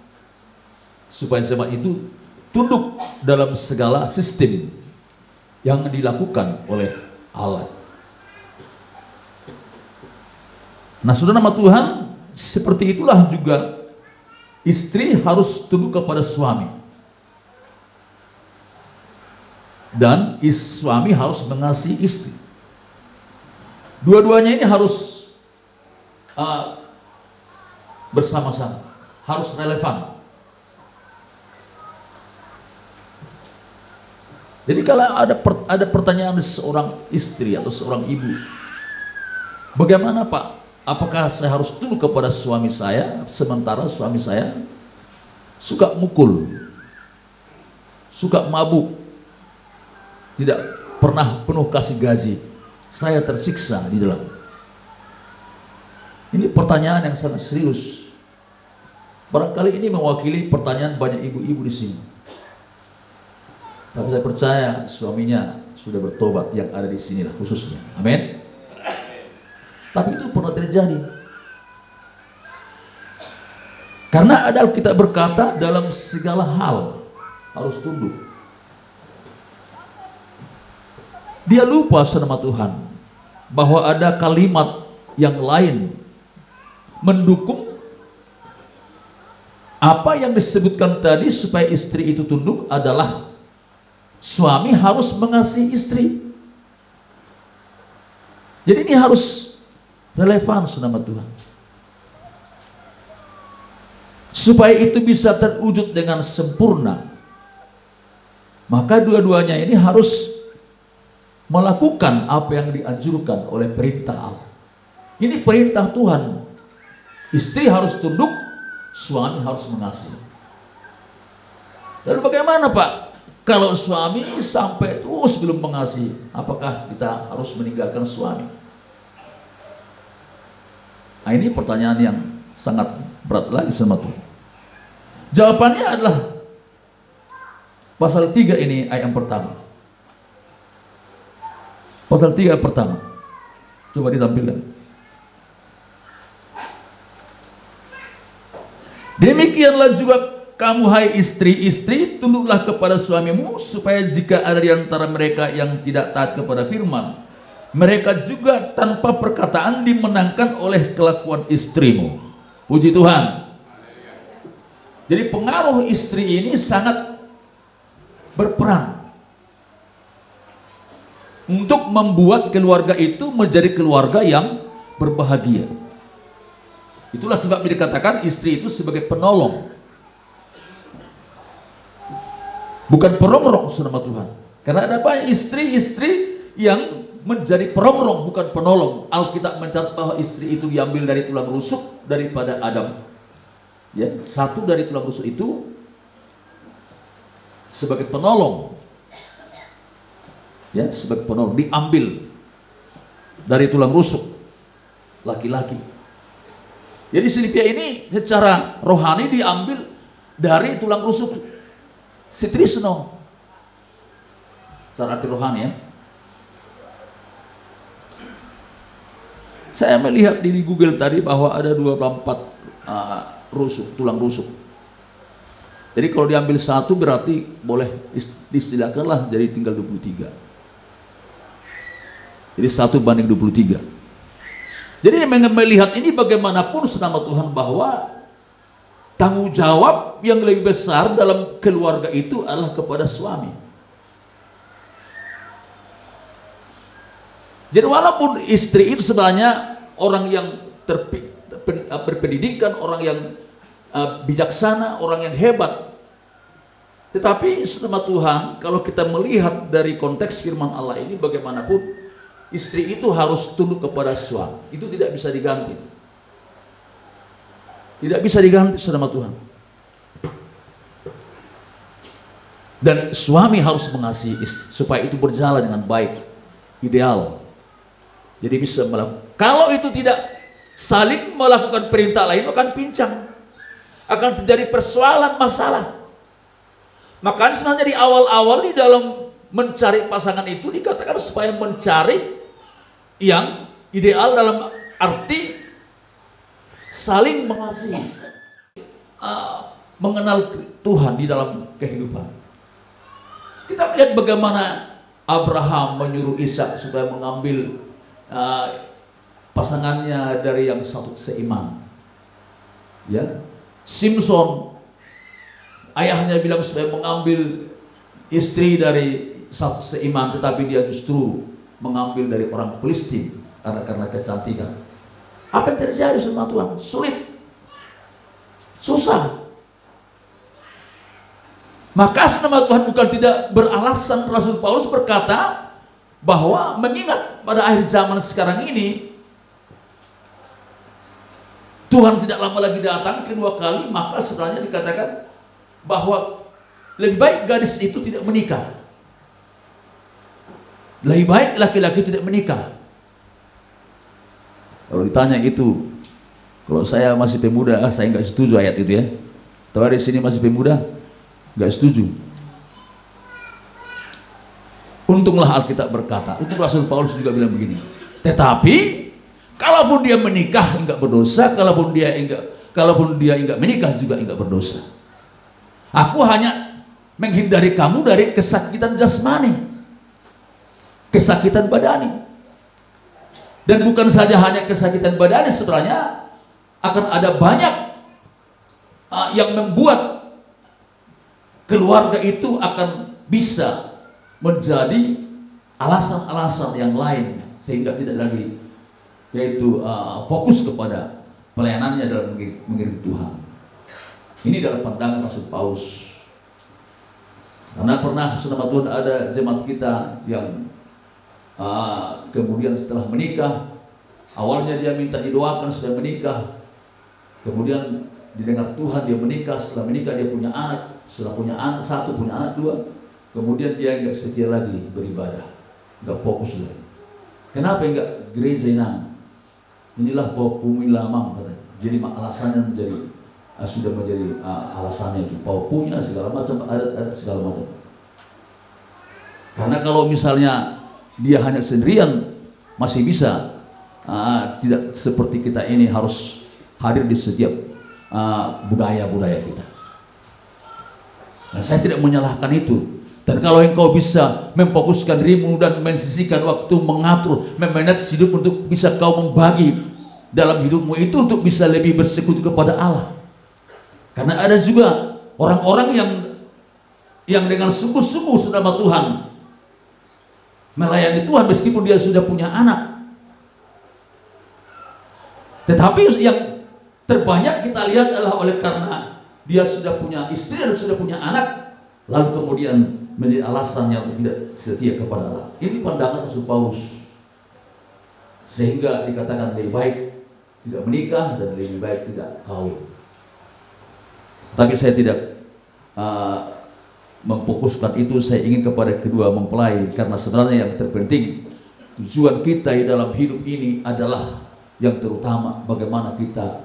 Supaya jemaat itu tunduk dalam segala sistem yang dilakukan oleh Allah. Nah, saudara nama Tuhan, seperti itulah juga istri harus tunduk kepada suami, dan suami harus mengasihi istri. Dua-duanya ini harus bersama-sama, harus relevan. Jadi kalau ada pertanyaan dari seorang istri atau seorang ibu, bagaimana Pak? Apakah saya harus tunduk kepada suami saya sementara suami saya suka mukul, suka mabuk, tidak pernah penuh kasih gaji, saya tersiksa di dalam. Ini pertanyaan yang sangat serius. Barangkali ini mewakili pertanyaan banyak ibu-ibu di sini. Tapi saya percaya suaminya sudah bertobat yang ada di sinilah khususnya. Amin. Tapi itu pernah terjadi. Karena ada Alkitab berkata dalam segala hal harus tunduk. Dia lupa sama Tuhan bahwa ada kalimat yang lain mendukung apa yang disebutkan tadi supaya istri itu tunduk adalah suami harus mengasihi istri. Jadi ini harus relevan sama Tuhan. Supaya itu bisa terwujud dengan sempurna, maka dua-duanya ini harus melakukan apa yang dianjurkan oleh perintah Allah. Ini perintah Tuhan. Istri harus tunduk, suami harus mengasihi. Lalu bagaimana Pak? Kalau suami sampai terus belum mengasihi, apakah kita harus meninggalkan suami? Nah, ini pertanyaan yang sangat berat lagi sama Tuhan. Jawabannya adalah pasal 3 ini ayat yang pertama. Pasal 3 pertama. Coba ditampilkan. Demikianlah juga kamu hai istri-istri, tunduklah kepada suamimu, supaya jika ada di antara mereka yang tidak taat kepada firman, mereka juga tanpa perkataan dimenangkan oleh kelakuan istrimu. Puji Tuhan. Jadi pengaruh istri ini sangat berperan untuk membuat keluarga itu menjadi keluarga yang berbahagia. Itulah sebabnya dikatakan istri itu sebagai penolong, bukan perongrong sama Tuhan. Karena ada banyak istri-istri yang menjadi perongrong, bukan penolong. Alkitab mencatat bahwa istri itu diambil dari tulang rusuk daripada Adam. Ya, satu dari tulang rusuk itu sebagai penolong. Ya, sebagai penolong diambil dari tulang rusuk laki-laki. Jadi Silvia ini secara rohani diambil dari tulang rusuk si Trisno. Secara arti rohani ya. Saya melihat di Google tadi bahwa ada 24 rusuk, tulang rusuk. Jadi kalau diambil satu berarti boleh distilahkanlah jadi tinggal 23. Jadi 1:23. Jadi melihat ini bagaimanapun senama Tuhan bahwa tanggung jawab yang lebih besar dalam keluarga itu adalah kepada suami. Jadi walaupun istri itu sebenarnya orang yang berpendidikan, orang yang bijaksana, orang yang hebat, tetapi senama Tuhan kalau kita melihat dari konteks firman Allah ini bagaimanapun istri itu harus tunduk kepada suami. Itu tidak bisa diganti. Tidak bisa diganti sama Tuhan. Dan suami harus mengasihi istri supaya itu berjalan dengan baik, ideal. Jadi bisa melakukan. Kalau itu tidak saling melakukan perintah lain akan pincang. Akan terjadi persoalan masalah. Makanya sebenarnya di awal-awal di dalam mencari pasangan itu dikatakan supaya mencari yang ideal dalam arti saling mengasihi, mengenal Tuhan di dalam kehidupan. Kita lihat bagaimana Abraham menyuruh Ishak supaya mengambil pasangannya dari yang satu seiman. Ya, Simpson ayahnya bilang supaya mengambil istri dari satu seiman, tetapi dia justru mengambil dari orang Filistin karena kecantikan. Apa yang terjadi sama Tuhan? Sulit, susah. Maka nama Tuhan bukan tidak beralasan. Rasul Paulus berkata bahwa mengingat pada akhir zaman sekarang ini Tuhan tidak lama lagi datang kedua kali, maka setelahnya dikatakan bahwa lebih baik gadis itu tidak menikah. Lebih baik laki-laki tidak menikah. Kalau ditanya itu, kalau saya masih pemuda, saya nggak setuju ayat itu ya. Tahu di sini masih pemuda, nggak setuju. Untunglah Alkitab berkata, untuk Rasul Paulus juga bilang begini. Tetapi, kalaupun dia menikah enggak berdosa, kalaupun dia enggak menikah juga enggak berdosa. Aku hanya menghindari kamu dari kesakitan jasmani, kesakitan badani. Dan bukan saja hanya kesakitan badani, sebenarnya akan ada banyak yang membuat keluarga itu akan bisa menjadi alasan-alasan yang lain sehingga tidak lagi yaitu fokus kepada pelayanannya dalam mengiring Tuhan. Ini dalam pandangan Rasul Paulus. Karena pernah sama Tuhan ada jemaat kita yang kemudian setelah menikah, awalnya dia minta didoakan supaya menikah, kemudian didengar Tuhan dia menikah, setelah menikah dia punya anak, setelah punya anak satu, punya anak dua, kemudian dia enggak setia lagi beribadah, enggak fokus lagi. Kenapa enggak gereja inang? Inilah bumi lamang katanya. Jadi alasannya sudah menjadi alasannya itu, punya segala macam, adat segala macam. Karena kalau misalnya dia hanya sendirian masih bisa, tidak seperti kita ini harus hadir di setiap budaya-budaya kita. Dan saya tidak menyalahkan itu. Dan kalau engkau bisa memfokuskan dirimu dan mensisihkan waktu mengatur, memanage hidup untuk bisa kau membagi dalam hidupmu itu untuk bisa lebih bersekutu kepada Allah. Karena ada juga orang-orang yang dengan sungguh-sungguh sama Tuhan melayani Tuhan meskipun dia sudah punya anak. Tetapi yang terbanyak kita lihat adalah oleh karena dia sudah punya istri dan sudah punya anak, lalu kemudian menjadi alasannya untuk tidak setia kepada Allah. Ini pandangan Rasul Paulus. Sehingga dikatakan lebih baik tidak menikah dan lebih baik tidak kawin. Tapi saya tidak memfokuskan itu, saya ingin kepada kedua mempelai, karena sebenarnya yang terpenting tujuan kita di dalam hidup ini adalah yang terutama bagaimana kita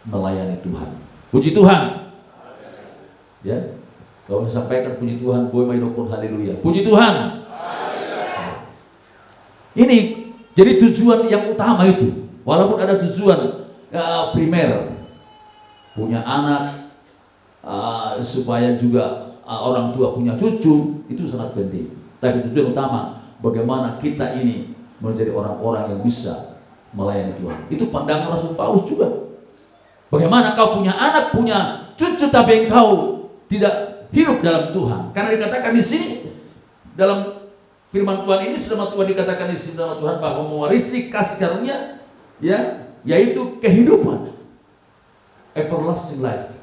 melayani Tuhan. Puji Tuhan. Ya, kalau saya sampaikan puji Tuhan, boy maidokon haleluya. Puji Tuhan. Ini jadi tujuan yang utama itu. Walaupun ada tujuan primer, punya anak, supaya juga orang tua punya cucu, itu sangat penting. Tapi tujuan utama bagaimana kita ini menjadi orang-orang yang bisa melayani Tuhan. Itu pandangan Rasul Paulus juga. Bagaimana kau punya anak, punya cucu, tapi engkau tidak hidup dalam Tuhan. Karena dikatakan di sini dalam firman Tuhan ini, firman Tuhan dikatakan di sini dalam Tuhan bahwa mewarisi kasih karunia, ya, yaitu kehidupan, everlasting life,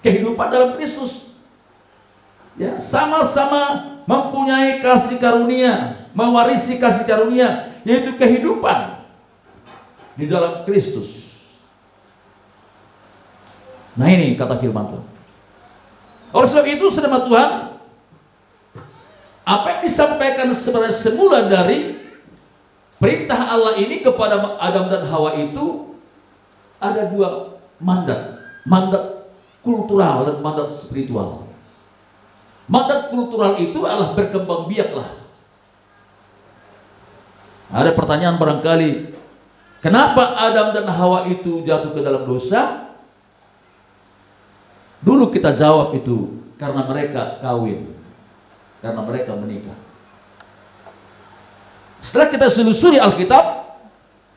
kehidupan dalam Kristus. Ya, sama-sama mempunyai kasih karunia, mewarisi kasih karunia, yaitu kehidupan di dalam Kristus. Nah ini kata firman Tuhan. Oleh sebab itu saudara Tuhan, apa yang disampaikan sebenarnya semula dari perintah Allah ini kepada Adam dan Hawa itu ada dua mandat, mandat kultural dan mandat spiritual. Mandat kultural itu adalah berkembang biaklah. Ada pertanyaan barangkali, kenapa Adam dan Hawa itu jatuh ke dalam dosa? Dulu kita jawab itu karena mereka kawin, karena mereka menikah. Setelah kita selusuri Alkitab,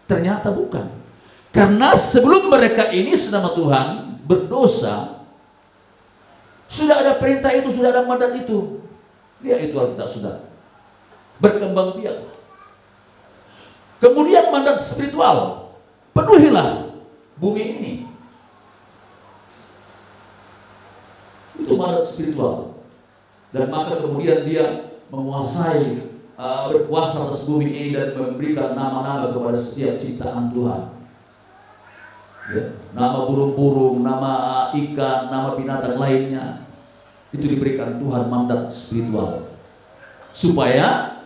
ternyata bukan. Karena sebelum mereka ini sama Tuhan berdosa, sudah ada perintah itu, sudah ada mandat itu. Ya itu Alkitab sudah berkembang biak. Kemudian mandat spiritual, penuhilah bumi ini. Itu mandat spiritual. Dan maka kemudian dia menguasai, berkuasa atas bumi ini dan memberikan nama-nama kepada setiap ciptaan Tuhan. Ya, nama burung-burung, nama ikan, nama binatang lainnya, itu diberikan Tuhan mandat spiritual supaya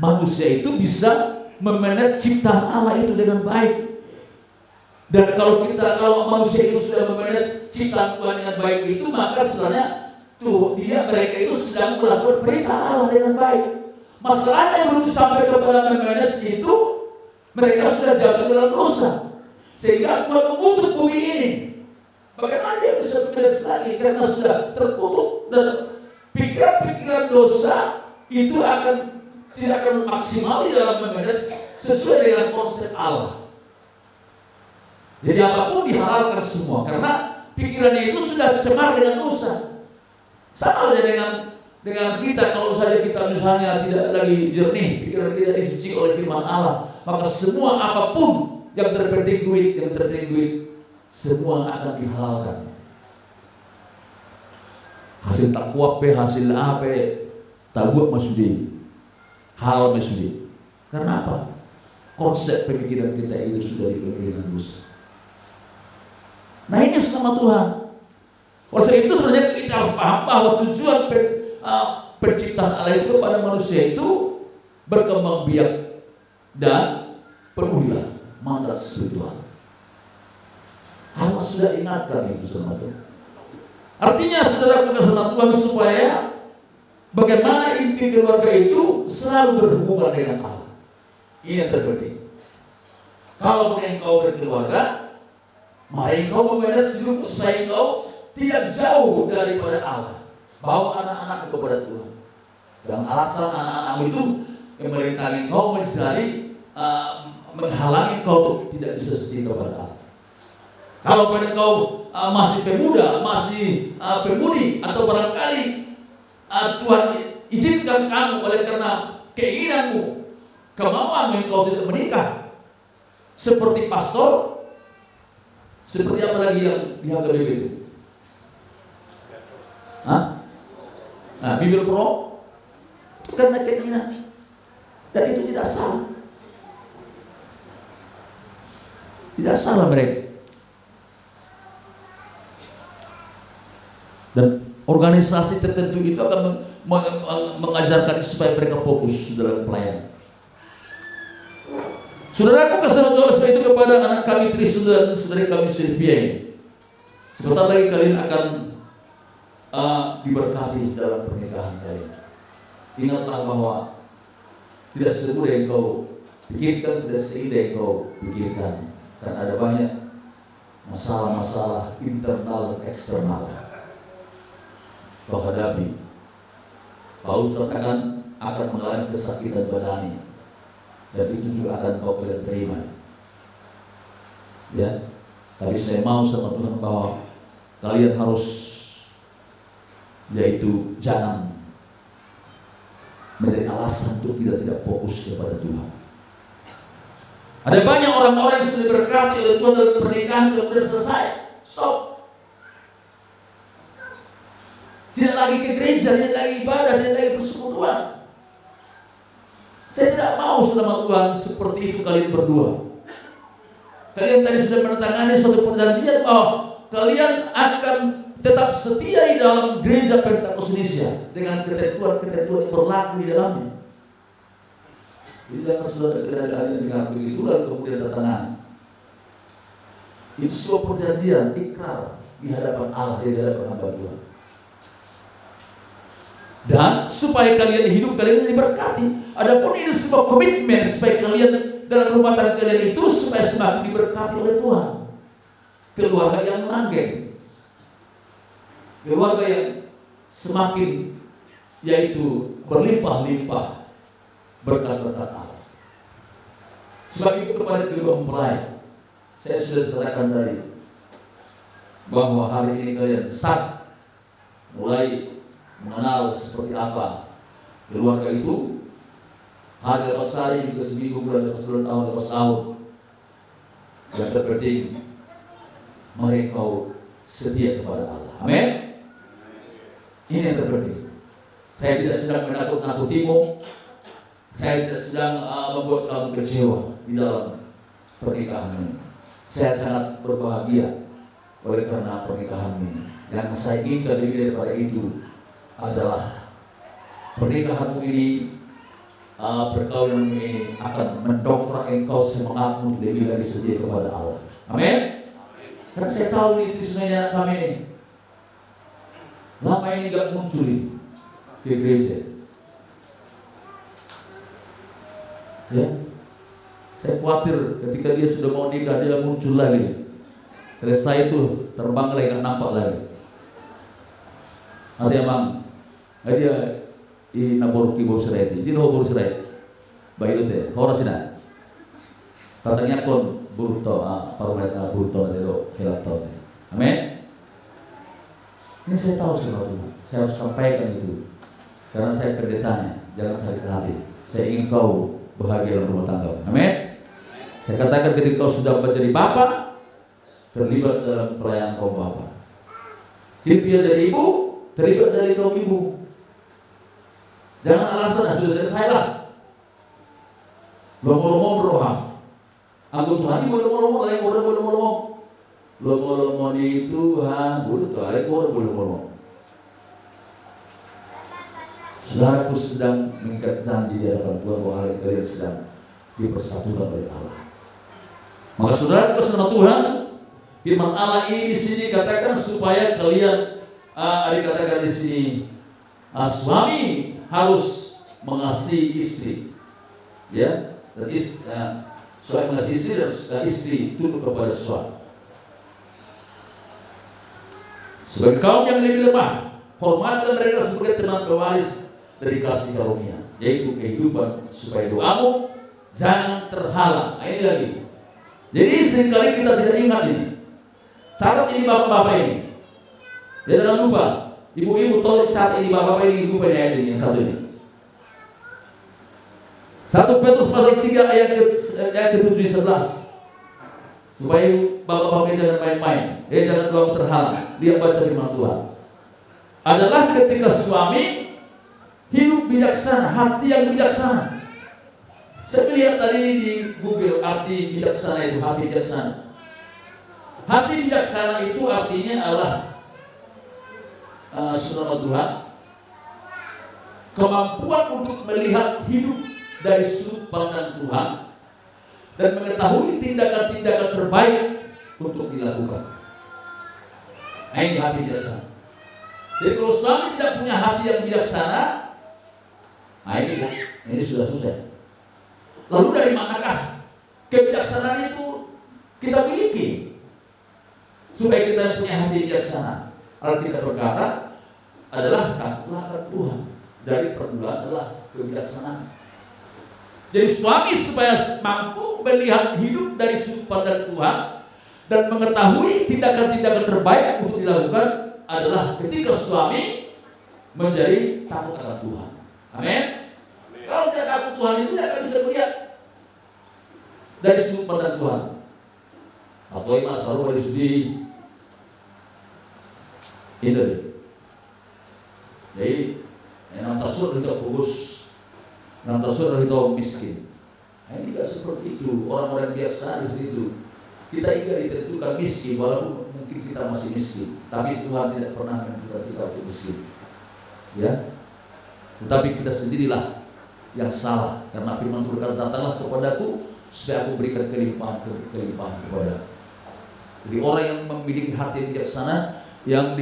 manusia itu bisa memanage ciptaan Allah itu dengan baik. Dan kalau manusia itu sudah memanage ciptaan Tuhan dengan baik itu, maka sebenarnya mereka itu sedang melakukan perintah Allah dengan baik. Masalahnya yang belum sampai kepada memanage itu, mereka sudah jatuh dalam dosa. Sehingga Tuhan mengutuk bumi ini. Bagaimana dia bisa memanage lagi? Karena sudah terkutuk dan pikiran-pikiran dosa itu tidak akan maksimal di dalam memanage sesuai dengan konsep Allah. Jadi apapun dihalalkan semua karena pikirannya itu sudah cemar dengan dosa. Sama saja dengan kita, kalau saja kita misalnya tidak lagi jernih, pikiran kita dicuci oleh firman Allah, maka semua apapun yang terpenting duit, semua akan dihalalkan. Hasil takwa hasil apa, tabuk masudi, hal masudi. Karena apa? Konsep pemikiran kita itu sudah dipenuhi dengan dosa. Nah ini sama Tuhan. Oleh itu sebenarnya kita harus paham bahwa tujuan penciptaan Allah itu pada manusia itu berkembang biak dan penuhilah mandat spiritual. Allah sudah ingatkan itu sama Tuhan. Artinya saudara bukan sama Tuhan supaya bagaimana inti keluarga itu selalu berhubungan dengan Allah. Ini yang terpenting. Kalau engkau berkeluarga, mari engkau memanage hidup supaya engkau tidak jauh daripada Allah. Bawa anak-anak kepada Tuhan. Jangan alasan anak-anak itu memerintah engkau menjadi menghalangi engkau untuk tidak bisa setia kepada Allah. Kalau pada engkau masih pemuda, masih pemudi, atau barangkali Tuhan izinkan kamu oleh karena keinginanmu, kemauanmu engkau tidak menikah, seperti pastor. Seperti apa lagi yang di HKBP itu? Nah, bibir pro karena keinginan, dan itu tidak salah. Tidak salah mereka. Dan organisasi tertentu itu akan mengajarkan supaya mereka fokus dalam pelayanan. Saudaraku, kasih doa itu kepada anak kami Trisno dan saudari kami Silvia. Sebentar lagi kalian akan diberkati dalam pernikahan kalian. Ingatlah bahwa tidak semudah yang kau pikirkan, tidak seindah yang kau pikirkan. Dan ada banyak masalah-masalah internal dan eksternal kau hadapi. Kau akan mengalami kesakitan badani. Dan itu juga akan kau terima. Ya, tapi saya mau sama Tuhan bahwa kalian harus, yaitu jangan menjadi alasan untuk tidak fokus kepada Tuhan. Ada banyak orang-orang yang sudah berkati oleh Tuhan dalam pernikahan kemudian selesai, stop. Tidak lagi ke gereja, tidak lagi ibadah, tidak lagi persekutuan. Saya tidak mau sama Tuhan seperti itu kalian berdua. Kalian tadi sudah menandatangani suatu perjanjian bahwa kalian akan tetap setia di dalam gereja Pentakosta Indonesia dengan ketentuan-ketentuan yang berlaku di dalamnya. Jadi jangan saudara kalian dengan begitu lalu kemudian tantangan. Itu sebuah perjanjian, ikrar di hadapan Allah, di hadapan hamba Tuhan. Dan supaya kalian hidup kalian diberkati. Adapun ini sebuah komitmen supaya kalian dalam rumah tangga kalian itu supaya semakin diberkati oleh Tuhan. Keluarga yang langgeng, keluarga yang semakin yaitu berlimpah-limpah berkat-berkat Allah. Sebab itu kepada kedua mempelai, saya sudah sampaikan tadi bahwa hari ini kalian mulai mengenal seperti apa keluarga itu. Hari lepas hari, juga seminggu, bulan lepas bulan, tahun lepas tahun. Yang terpenting mereka setia kepada Allah. Amin. Ini yang terpenting. Saya tidak sedang menakut-nakutimu. Saya tidak sedang membuat kamu kecewa di dalam pernikahan ini. Saya sangat berbahagia oleh karena pernikahan ini. Yang saya inginkan lebih daripada itu adalah pernikahan ini perkawinan ini akan mendongkrak engkau semangatmu lebih lagi setia kepada Allah. Amin. Karena saya tahu ini sebenarnya anak kami ini lama ini gak muncul di gereja. Ya, saya khawatir ketika dia sudah mau nikah dia muncul lagi. Selesai itu terbang lagi, gak nampak lagi. Ada yang bang, dia inaboruki borsereti, di no borsereti, baik itu horas ina. Katanya kon burto, parumet burto delo helato. Amin. Ini saya tahu sesuatu, saya harus sampaikan itu, karena saya pendetanya, jangan sakit hati. Saya ingin kau bahagia dalam rumah tangga. Amin. Saya katakan ketika kau sudah menjadi bapak, terlibat dalam pelayanan kaum bapak. Silvia jadi ibu, terlibat dari kaum ibu. Jangan alasan sudah selesai lah. Lomo-lomo beroham. Anggota Tuhan ini lomo-lomo, lain orang lomo-lomo. Lomo-lomo di Tuhan, butuh lain orang lomo-lomo. Saudaraku sedang mengikat janji di hadapan Tuhan bahwa hari kalian sedang dipersatukan oleh Allah. Maka saudaraku sama Tuhan, firman Allah ini di sini katakan supaya kalian, dikatakan di sini, suami harus mengasihi istri, ya, dan suami mengasihi istri dan istri tunduk kepada suami. Sebagai kaum yang lebih lemah, hormatkan mereka sebagai teman pewaris dari kasih karunia, yaitu kehidupan, supaya doamu jangan terhalang. Nah, ini lagi. Jadi seringkali kita tidak ingat ini. Catat ini bapak-bapak ini. Jangan lupa, ibu-ibu tolong catat ini bapak-bapak ini, ibu ayat ini yang satu ini. 1 Petrus pasal 3 ayat ke-7-11. Supaya bapak-bapak jangan main-main, jangan doang terhalang. Dia baca firman Tuhan. Adalah ketika suami hidup bijaksana, hati yang bijaksana. Saya lihat tadi di Google arti bijaksana itu, hati bijaksana. Hati bijaksana itu artinya adalah saudara Tuhan, kemampuan untuk melihat hidup dari sudut pandang Tuhan dan mengetahui tindakan-tindakan terbaik untuk dilakukan. Nah, ini hati bijaksana. Jadi kalau suami tidak punya hati yang bijaksana, nah ini sudah susah. Lalu dari manakah kebijaksanaan itu kita miliki? Supaya kita punya hati bijaksana. Alkitab berkata adalah takutlah akan Tuhan. Dari permulaan adalah kebijaksanaan. Jadi suami supaya mampu melihat hidup dari sudut pandang Tuhan dan mengetahui tindakan-tindakan terbaik untuk dilakukan adalah ketika suami menjadi takut akan Tuhan. Amin. Kalau tidak takut Tuhan itu tidak akan bisa melihat dari sudut pandang Tuhan. Atau yang masalah dari sudut ini. Jadi yang tasur itu bagus, yang tasur itu miskin. Nah, ini tidak seperti itu. Orang-orang biasa di situ kita juga ditentukan miskin, walaupun mungkin kita masih miskin. Tapi Tuhan tidak pernah menentukan kita untuk miskin. Ya, tetapi kita sendirilah yang salah, karena firman Tuhan berkata, datanglah kepadaku supaya aku berikan kelimpahan kepada. Jadi orang yang memiliki hati yang bijaksana, yang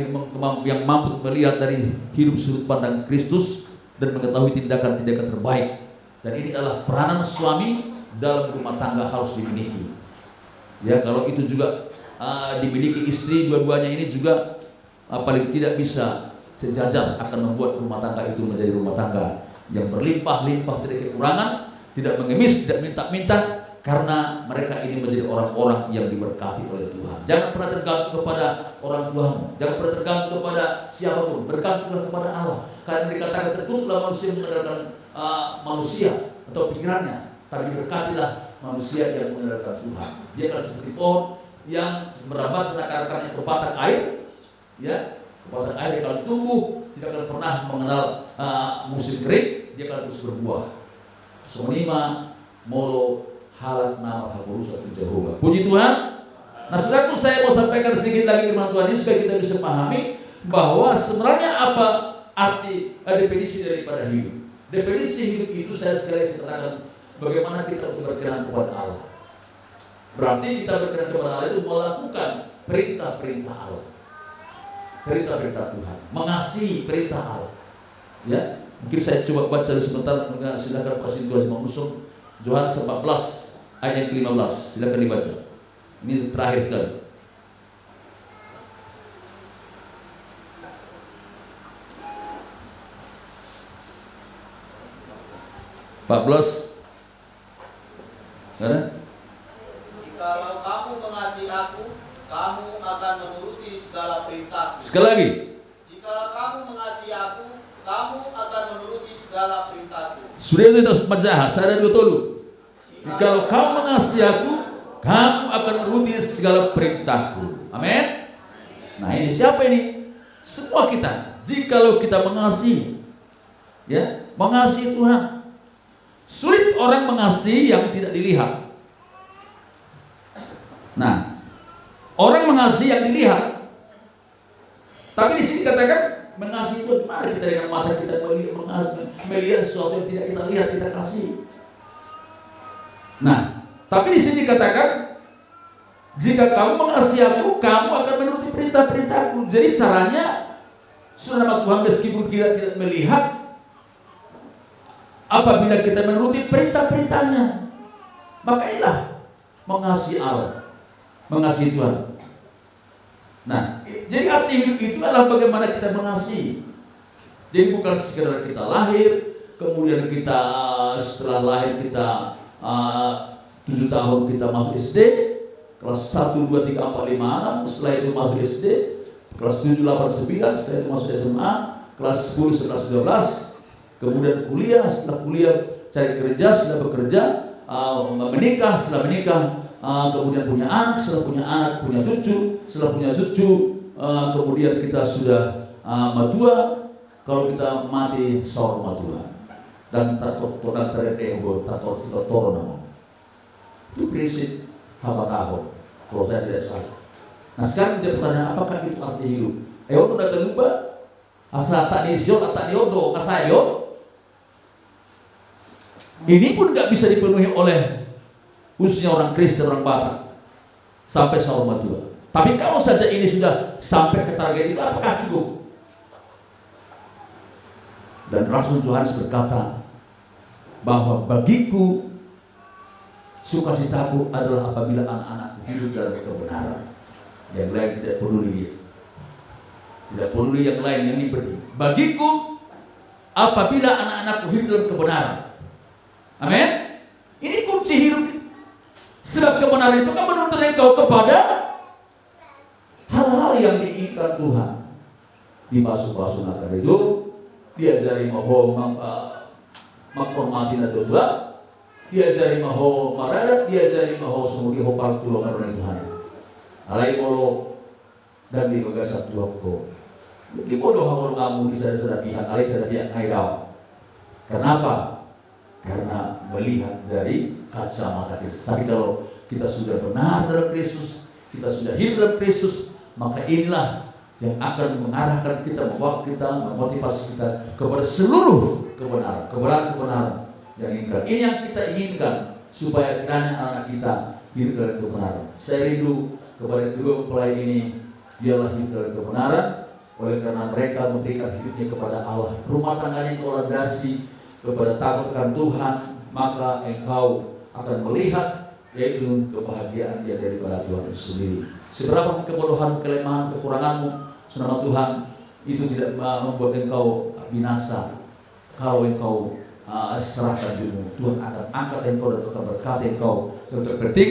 mampu melihat dari hidup sudut pandang Kristus dan mengetahui tindakan-tindakan terbaik. Dan ini adalah peranan suami dalam rumah tangga harus dimiliki. Ya, kalau itu juga dimiliki istri, dua-duanya ini juga paling tidak bisa sejajar akan membuat rumah tangga itu menjadi rumah tangga yang berlimpah-limpah, tidak kekurangan, tidak mengemis, tidak minta-minta, karena mereka ini menjadi orang-orang yang diberkati oleh Tuhan. Jangan pernah tergantung kepada orang tuamu, jangan pernah tergantung kepada siapapun, bergantunglah kepada Allah. Karena dikatakan terkutuklah manusia mengandalkan manusia atau pikirannya, tapi berkatilah manusia yang mengandalkan Tuhan. Dia akan seperti pohon yang merambat akar-akarnya ke batang air, ya, ke batang air yang akan tumbuh, tidak akan pernah mengenal musim kering, dia akan terus berbuah. Sonima molo halak nama hakurusa Jehovah. Puji Tuhan. Nah, saudaraku, saya mau sampaikan sedikit lagi firman Tuhan ini supaya kita bisa pahami bahwa sebenarnya apa arti definisi daripada hidup. Definisi hidup itu saya sekali katakan bagaimana kita untuk berkenan kepada Allah. Berarti kita berkenan kepada Allah itu melakukan perintah-perintah Allah, perintah-perintah Tuhan, mengasihi perintah Allah. Ya, mungkin saya coba baca dulu sebentar. Silakan Pak Sinduas mengusung Yohanes 14 ayat 15. Silakan dibaca. Ini terakhir sekali. Jikalau kamu mengasihi aku, kamu akan menuruti segala perintahku. Sekali lagi. Jikalau kamu mengasihi aku, kamu akan menuruti segala perintahku. Sudah itu terus majah, saya dulu tolu. Jikalau kamu mengasihi aku, kamu akan menuruti segala perintahku. Amin. Nah, ini siapa ini? Semua kita. Jikalau kita mengasihi, ya, mengasihi Tuhan. Sulit orang mengasihi yang tidak dilihat. Nah, orang mengasihi yang dilihat. Tapi di sini katakan mengasihi itu gimana kita dengan mata kita melihat sesuatu yang tidak kita lihat, kita kasih. Nah, tapi di sini katakan jika kamu mengasihi aku, kamu akan menuruti perintah-perintahku. Jadi caranya saudara Tuhan meskipun kita tidak melihat, apabila kita menuruti perintah-perintahnya, maka inilah mengasihi Allah, mengasihi Tuhan. Nah, jadi arti hidup itu adalah bagaimana kita mengasihi. Jadi bukan sekedar kita lahir, kemudian kita setelah lahir kita 7 tahun kita masuk SD, kelas 1, 2, 3, 4, 5, 6, setelah itu masuk SD, kelas 7, 8, 9, setelah itu masuk SMA, kelas 10, 11, 12, kemudian kuliah, setelah kuliah cari kerja, setelah bekerja, menikah, setelah menikah, kemudian punya anak, setelah punya anak, punya cucu, setelah punya cucu, kemudian kita sudah matua, kalau kita mati sahur matua, dan takut terdeho, takut nama. Itu prinsip hamba tahun, kalau saya tidak salah. Nah sekarang dia bertanya, apakah itu arti hidup? Ayo tu dah terlupa, asal tak diisiot, tak diodo, kasayo. Ini pun nggak bisa dipenuhi oleh khususnya orang Kristen, orang Batak sampai sahur matua. Tapi kalau saja ini sudah sampai ke target itu, apakah cukup? Dan Rasul Yohanes berkata bahwa bagiku sukacitaku adalah apabila anak-anakku hidup dalam kebenaran. Yang lain tidak peduli dia, tidak peduli yang lain, yang ini peduli. Bagiku apabila anak-anakku hidup dalam kebenaran. Amin. Ini kunci hidup. Sebab kebenaran itu kan menuntut engkau kepada hal-hal yang diinginkan Tuhan. Dibasuh-basuh nakal itu, diajari maho menghormati Tuhan, diajari maho marah, diajari maho semudi hopal Tuhan karena Tuhan. Alai molo dan di bagasat Tuhanku. Di bodoh hal kamu di sana pihak, alai sana pihak airau. Kenapa? Karena melihat dari kacamata Kristus. Tapi kalau kita sudah benar dalam Kristus, kita sudah hidup dalam Kristus, maka inilah yang akan mengarahkan kita, membawa kita, memotivasi kita kepada seluruh kebenaran yang inginkan. Ini yang kita inginkan supaya anak-anak kita hidup dalam kebenaran. Saya rindu kepada kedua mempelai ini, dialah hidup dalam kebenaran, oleh karena mereka memberikan hidupnya kepada Allah. Rumah tangganya kolaborasi kepada takut akan Tuhan, maka engkau akan melihat yaitu kebahagiaan dia daripada Tuhan itu sendiri. Seberapa kebodohan, kelemahan, kekuranganmu, saudara Tuhan, itu tidak membuat engkau binasa. Kalau engkau serahkan dirimu, Tuhan akan angkat engkau dan akan berkati engkau. Yang terpenting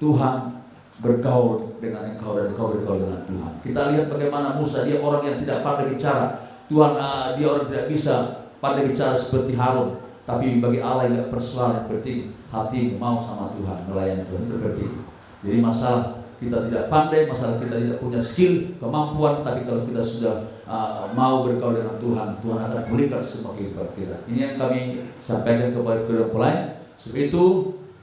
Tuhan bergaul dengan engkau dan engkau bergaul dengan Tuhan. Kita lihat bagaimana Musa, dia orang yang tidak pandai bicara. Tuhan, dia orang tidak bisa pandai bicara seperti Harun, tapi bagi Allah yang persoalan yang penting hati mau sama Tuhan, melayani Tuhan, itu penting. Jadi masalah kita tidak pandai, masalah kita tidak punya skill, kemampuan, tapi kalau kita sudah mau bergaul dengan Tuhan, Tuhan akan berikan semua kehidupan kita. Ini yang kami sampaikan kepada kedua mempelai. Sebab itu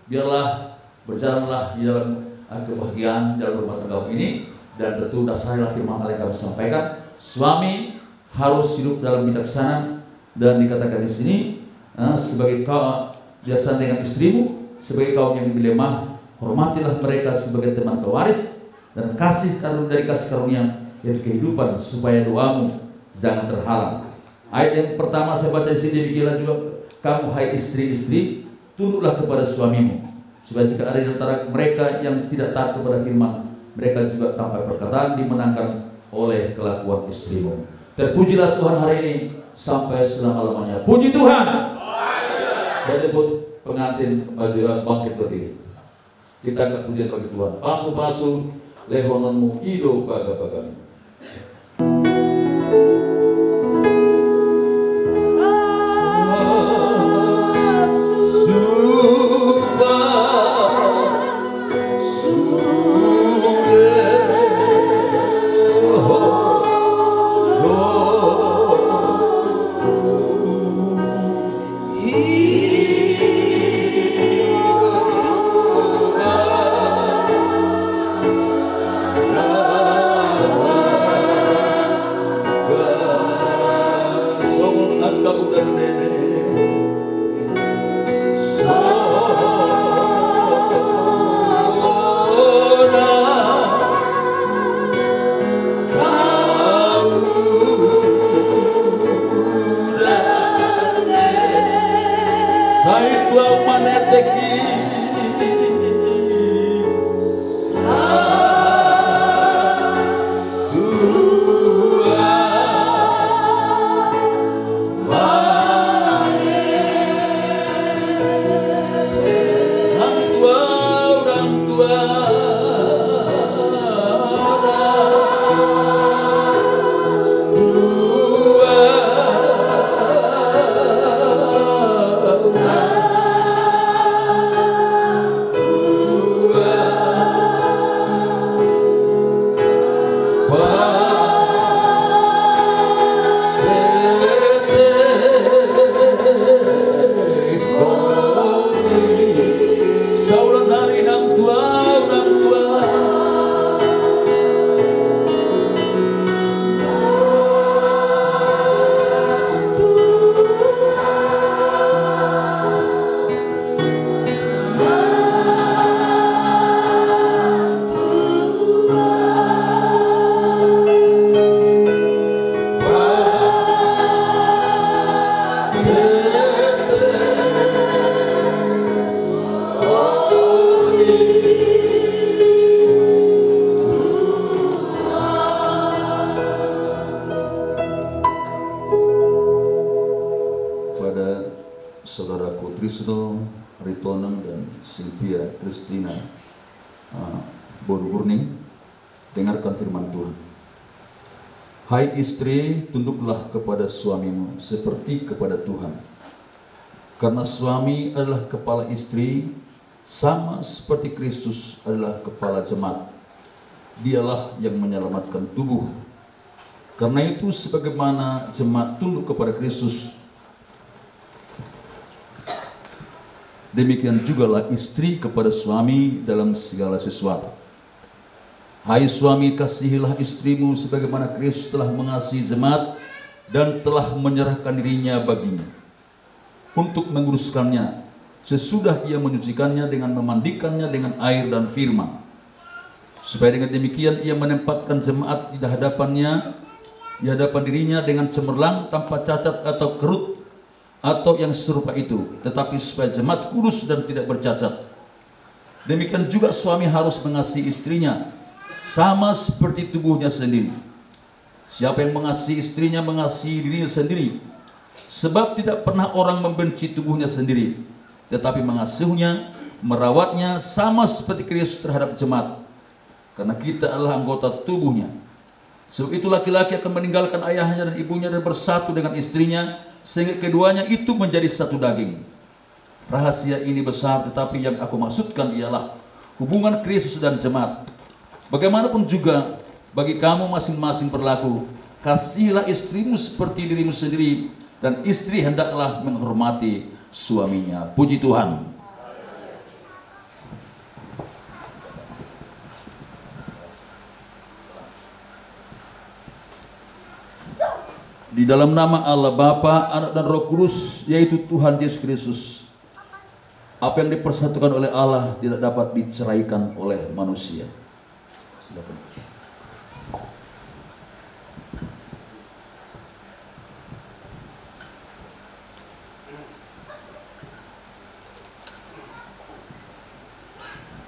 biarlah berjalanlah di dalam kebahagiaan dalam rumah tangga ini, dan tentu dasarlah firman Allah yang kami sampaikan. Suami harus hidup dalam bijaksana. Dan dikatakan di sini sebagai kaum biasa dengan istrimu, sebagai kaum yang lebih lemah, hormatilah mereka sebagai teman pewaris, dan kasih karunia dari kasih karunia yang kehidupan, supaya doamu jangan terhalang. Ayat yang pertama saya baca di sini, demikianlah juga kamu hai istri-istri, tunduklah kepada suamimu, supaya jika ada di antara mereka yang tidak taat kepada firman, mereka juga tanpa perkataan dimenangkan oleh kelakuan istrimu. Terpujilah Tuhan hari ini sampai selama-lamanya. Puji Tuhan. Saya jemput pengantin bangkit berdiri. Kita akan pujian bagi Tuhan. Pasu-pasu lehononmu ido baga-baga. Hai istri, tunduklah kepada suamimu seperti kepada Tuhan. Karena suami adalah kepala istri, sama seperti Kristus adalah kepala jemaat. Dialah yang menyelamatkan tubuh. Karena itu sebagaimana jemaat tunduk kepada Kristus, demikian jugalah istri kepada suami dalam segala sesuatu. Hai suami, kasihilah istrimu sebagaimana Kristus telah mengasihi jemaat dan telah menyerahkan dirinya baginya untuk menguruskannya sesudah ia menyucikannya dengan memandikannya dengan air dan firman, supaya dengan demikian ia menempatkan jemaat di hadapan dirinya dengan cemerlang, tanpa cacat atau kerut atau yang serupa itu, tetapi supaya jemaat kudus dan tidak bercacat. Demikian juga suami harus mengasihi istrinya sama seperti tubuhnya sendiri. Siapa yang mengasihi istrinya mengasihi dirinya sendiri, sebab tidak pernah orang membenci tubuhnya sendiri, tetapi mengasihinya, merawatnya sama seperti Kristus terhadap jemaat, karena kita adalah anggota tubuhnya. Sebab itu laki-laki akan meninggalkan ayahnya dan ibunya dan bersatu dengan istrinya, sehingga keduanya itu menjadi satu daging. Rahasia ini besar, tetapi yang aku maksudkan ialah hubungan Kristus dan jemaat. Bagaimanapun juga bagi kamu masing-masing berlaku, kasihilah istrimu seperti dirimu sendiri, dan istri hendaklah menghormati suaminya. Puji Tuhan. Di Di dalam nama Allah Bapa, Anak dan Roh Kudus, yaitu Tuhan Yesus Kristus. Apa yang dipersatukan oleh Allah tidak dapat diceraikan oleh manusia. Silakan.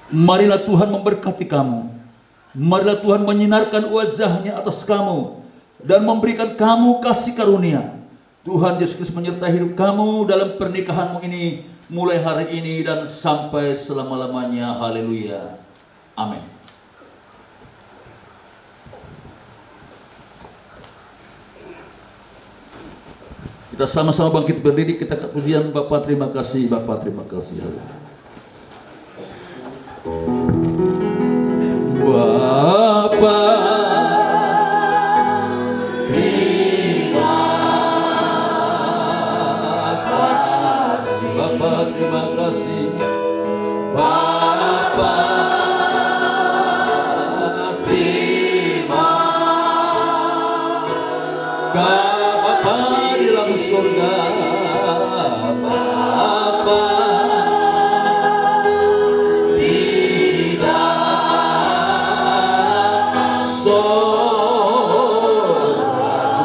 Marilah Tuhan memberkati kamu. Marilah Tuhan menyinarkan wajahnya atas kamu dan memberikan kamu kasih karunia. Tuhan Yesus Kristus menyertai hidup kamu dalam pernikahanmu ini, mulai hari ini dan sampai selama-lamanya. Haleluya. Amin. Kita sama-sama bangkit berdiri, kita pujian Bapa terima kasih, Bapa terima kasih. Bapa terima kasih, Bapa terima kasih, Bapa terima kasih, Bapa di dalam surga, Bapa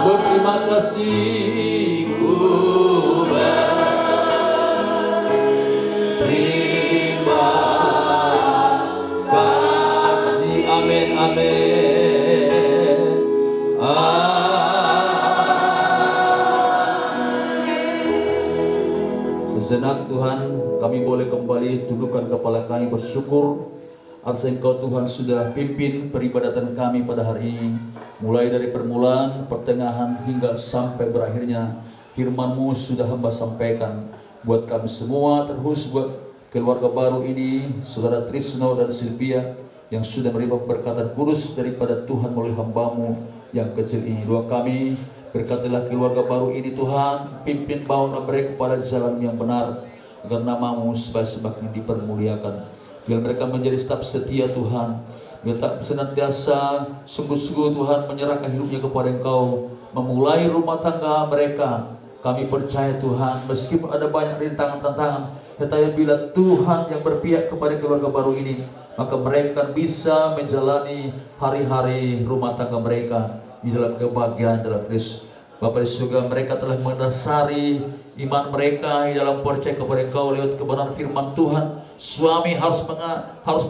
berterima kasih, ku berterima kasih. Amin, amin. Sejenak Tuhan, kami boleh kembali tundukkan kepala kami bersyukur atas Engkau Tuhan sudah pimpin peribadatan kami pada hari ini, mulai dari permulaan, pertengahan hingga sampai berakhirnya. Firman-Mu sudah hamba sampaikan buat kami semua, terus buat keluarga baru ini, Saudara Trisno dan Silvia yang sudah menerima berkatan kudus daripada Tuhan melalui hamba-Mu yang kecil ini. Doa kami, berkatilah keluarga baru ini Tuhan, pimpin bawa mereka kepada jalan yang benar, agar nama-Mu semakin dipermuliakan. Biar mereka menjadi staf setia Tuhan. Biar tak senantiasa sungguh-sungguh Tuhan menyerahkan hidupnya kepada Engkau, memulai rumah tangga mereka. Kami percaya Tuhan, meskipun ada banyak rintangan-tantangan, tetapi bila Tuhan yang berpihak kepada keluarga baru ini, maka mereka bisa menjalani hari-hari rumah tangga mereka di dalam kebahagiaan dalam Kristus. Bapa di surga, mereka telah mendasari iman mereka di dalam percaya kepada Engkau lewat kebenaran firman Tuhan. Suami harus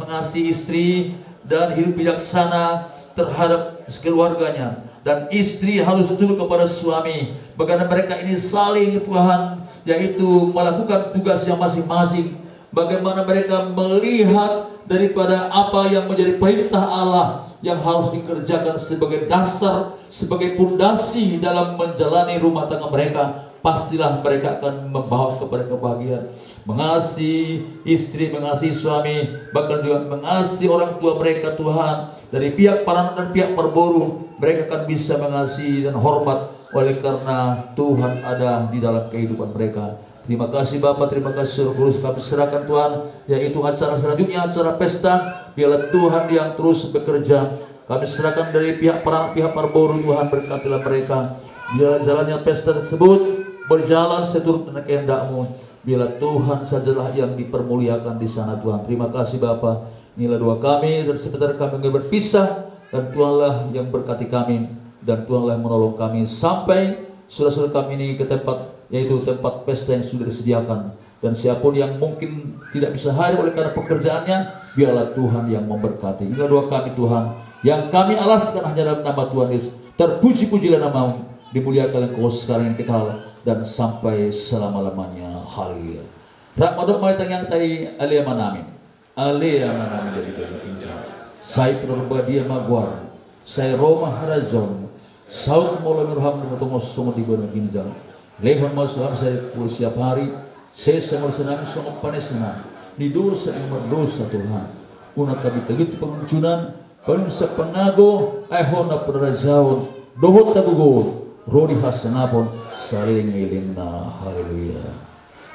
mengasihi istri dan hidup bijaksana terhadap keluarganya, dan istri harus tunduk kepada suami. Bagaimana mereka ini saling Tuhan, yaitu melakukan tugasnya masing-masing. Bagaimana mereka melihat daripada apa yang menjadi perintah Allah yang harus dikerjakan sebagai dasar, sebagai pondasi dalam menjalani rumah tangga mereka. Pastilah mereka akan membawa kepada kebahagiaan. Mengasihi istri, mengasihi suami, bahkan juga mengasihi orang tua mereka Tuhan. Dari pihak paranan dan pihak perboru, mereka akan bisa mengasihi dan hormat oleh karena Tuhan ada di dalam kehidupan mereka. Terima kasih Bapak, terima kasih Roh Kudus, kami serahkan Tuhan, yaitu acara selanjutnya, acara pesta. Biarlah Tuhan yang terus bekerja. Kami serahkan dari pihak paranan, pihak perboru Tuhan, berkatilah mereka. Biarlah jalannya pesta tersebut berjalan seturut dengan kehendak-Mu. Bila Tuhan sajalah yang dipermuliakan di sana Tuhan. Terima kasih Bapa. Inilah doa kami, dan sebentar kami berpisah, dan Tuhanlah yang berkati kami, dan Tuhanlah yang menolong kami sampai saudara-saudara kami ini ke tempat, yaitu tempat pesta yang sudah disediakan. Dan siapapun yang mungkin tidak bisa hadir oleh karena pekerjaannya, biarlah Tuhan yang memberkati. Inilah doa kami Tuhan, yang kami alaskan hanya dalam nama Tuhan Yesus. Terpuji-pujilah nama-Mu, dimuliakan Engkau sekarang yang kekal dan sampai selama-lamanya. Haleluya. Rahmat doa yang tadi aliyah manamin. Aliyah manamin dari injil. Saya perbadia magwar. Saya Roma harazon. Saud mola nurham tunggu semua di bawah ginjal. Lehon masuk saya pul siap hari. Saya semua senang semua panesna. Di dosa yang berdosa Tuhan. Una kami tegut penguncunan. Paling sepengago. Ahona perajaun. Dohot tagugo. Rodi hasanapon. Saling ilingna. Haleluya.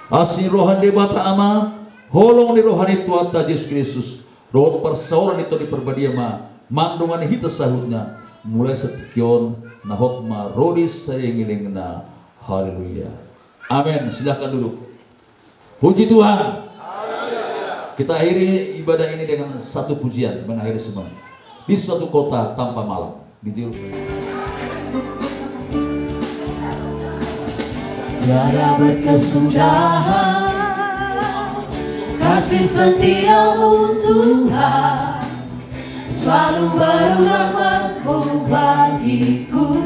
Asin rohan di bata ama. Holong di rohani Tuhan Yesus Kristus. Dohot persauran itu di perbadia ma. Mandungan hita sahutnya. Mulai setikion nahokma rodis sayengilengna. Haleluya. Amin. Silahkan duduk. Puji Tuhan. Kita akhiri ibadah ini dengan satu pujian mengakhiri semua. Di suatu kota tanpa malam. Gitu. Tiada berkesudahan kasih setiamu Tuhan, selalu baru rahmat-Mu bagiku.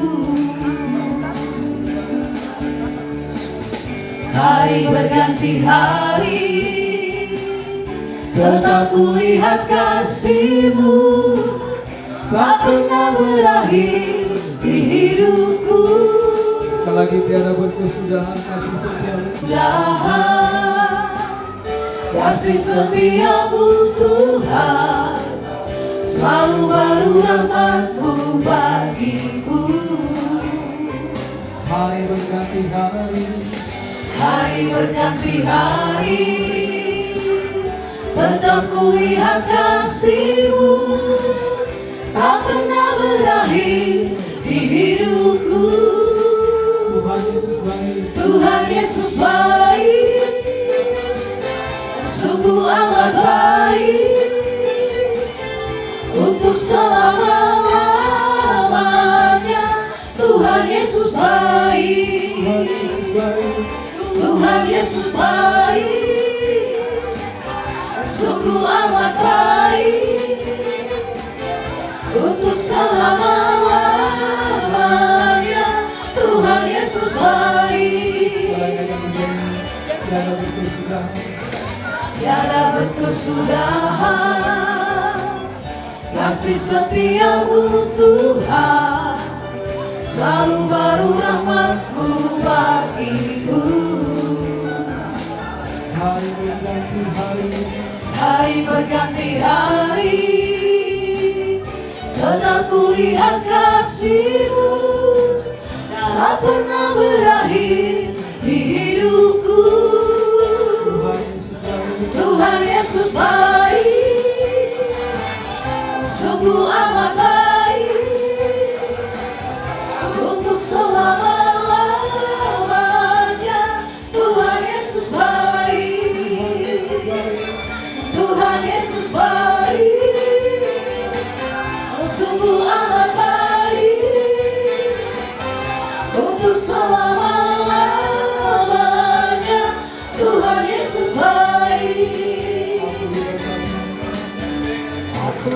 Hari berganti hari, tetap kulihat kasih-Mu, tak pernah berakhir di hidupku. Sekali lagi, tiada berkesudahan kasih setiamu. Kasih setiamu Tuhan, selalu baru rahmat-Mu bagiku. Hari berganti hari, hari berganti hari, tetap kulihat kasih-Mu, tak pernah berakhir di hidupku. Tuhan Yesus baik, Tuhan Yesus baik, sungguh amat baik, untuk selama-lamanya. Tuhan Yesus baik, Tuhan Yesus baik, sungguh amat baik, untuk selama-lamanya. Tuhan Yesus baik, tiada berkesudahan kasih setiamu Tuhan, selalu baru rahmat-Mu bagiku. hari berganti hari, Hari berganti hari, tetap kulihat kasih-Mu, tak pernah berakhir di hidupku. Tuhan Yesus baik, sungguh amat baik, untuk selama-lamanya. Tuhan Yesus baik, Tuhan Yesus baik, sungguh amat baik, untuk selama-lamanya. Tuhan Yesus baik. Aku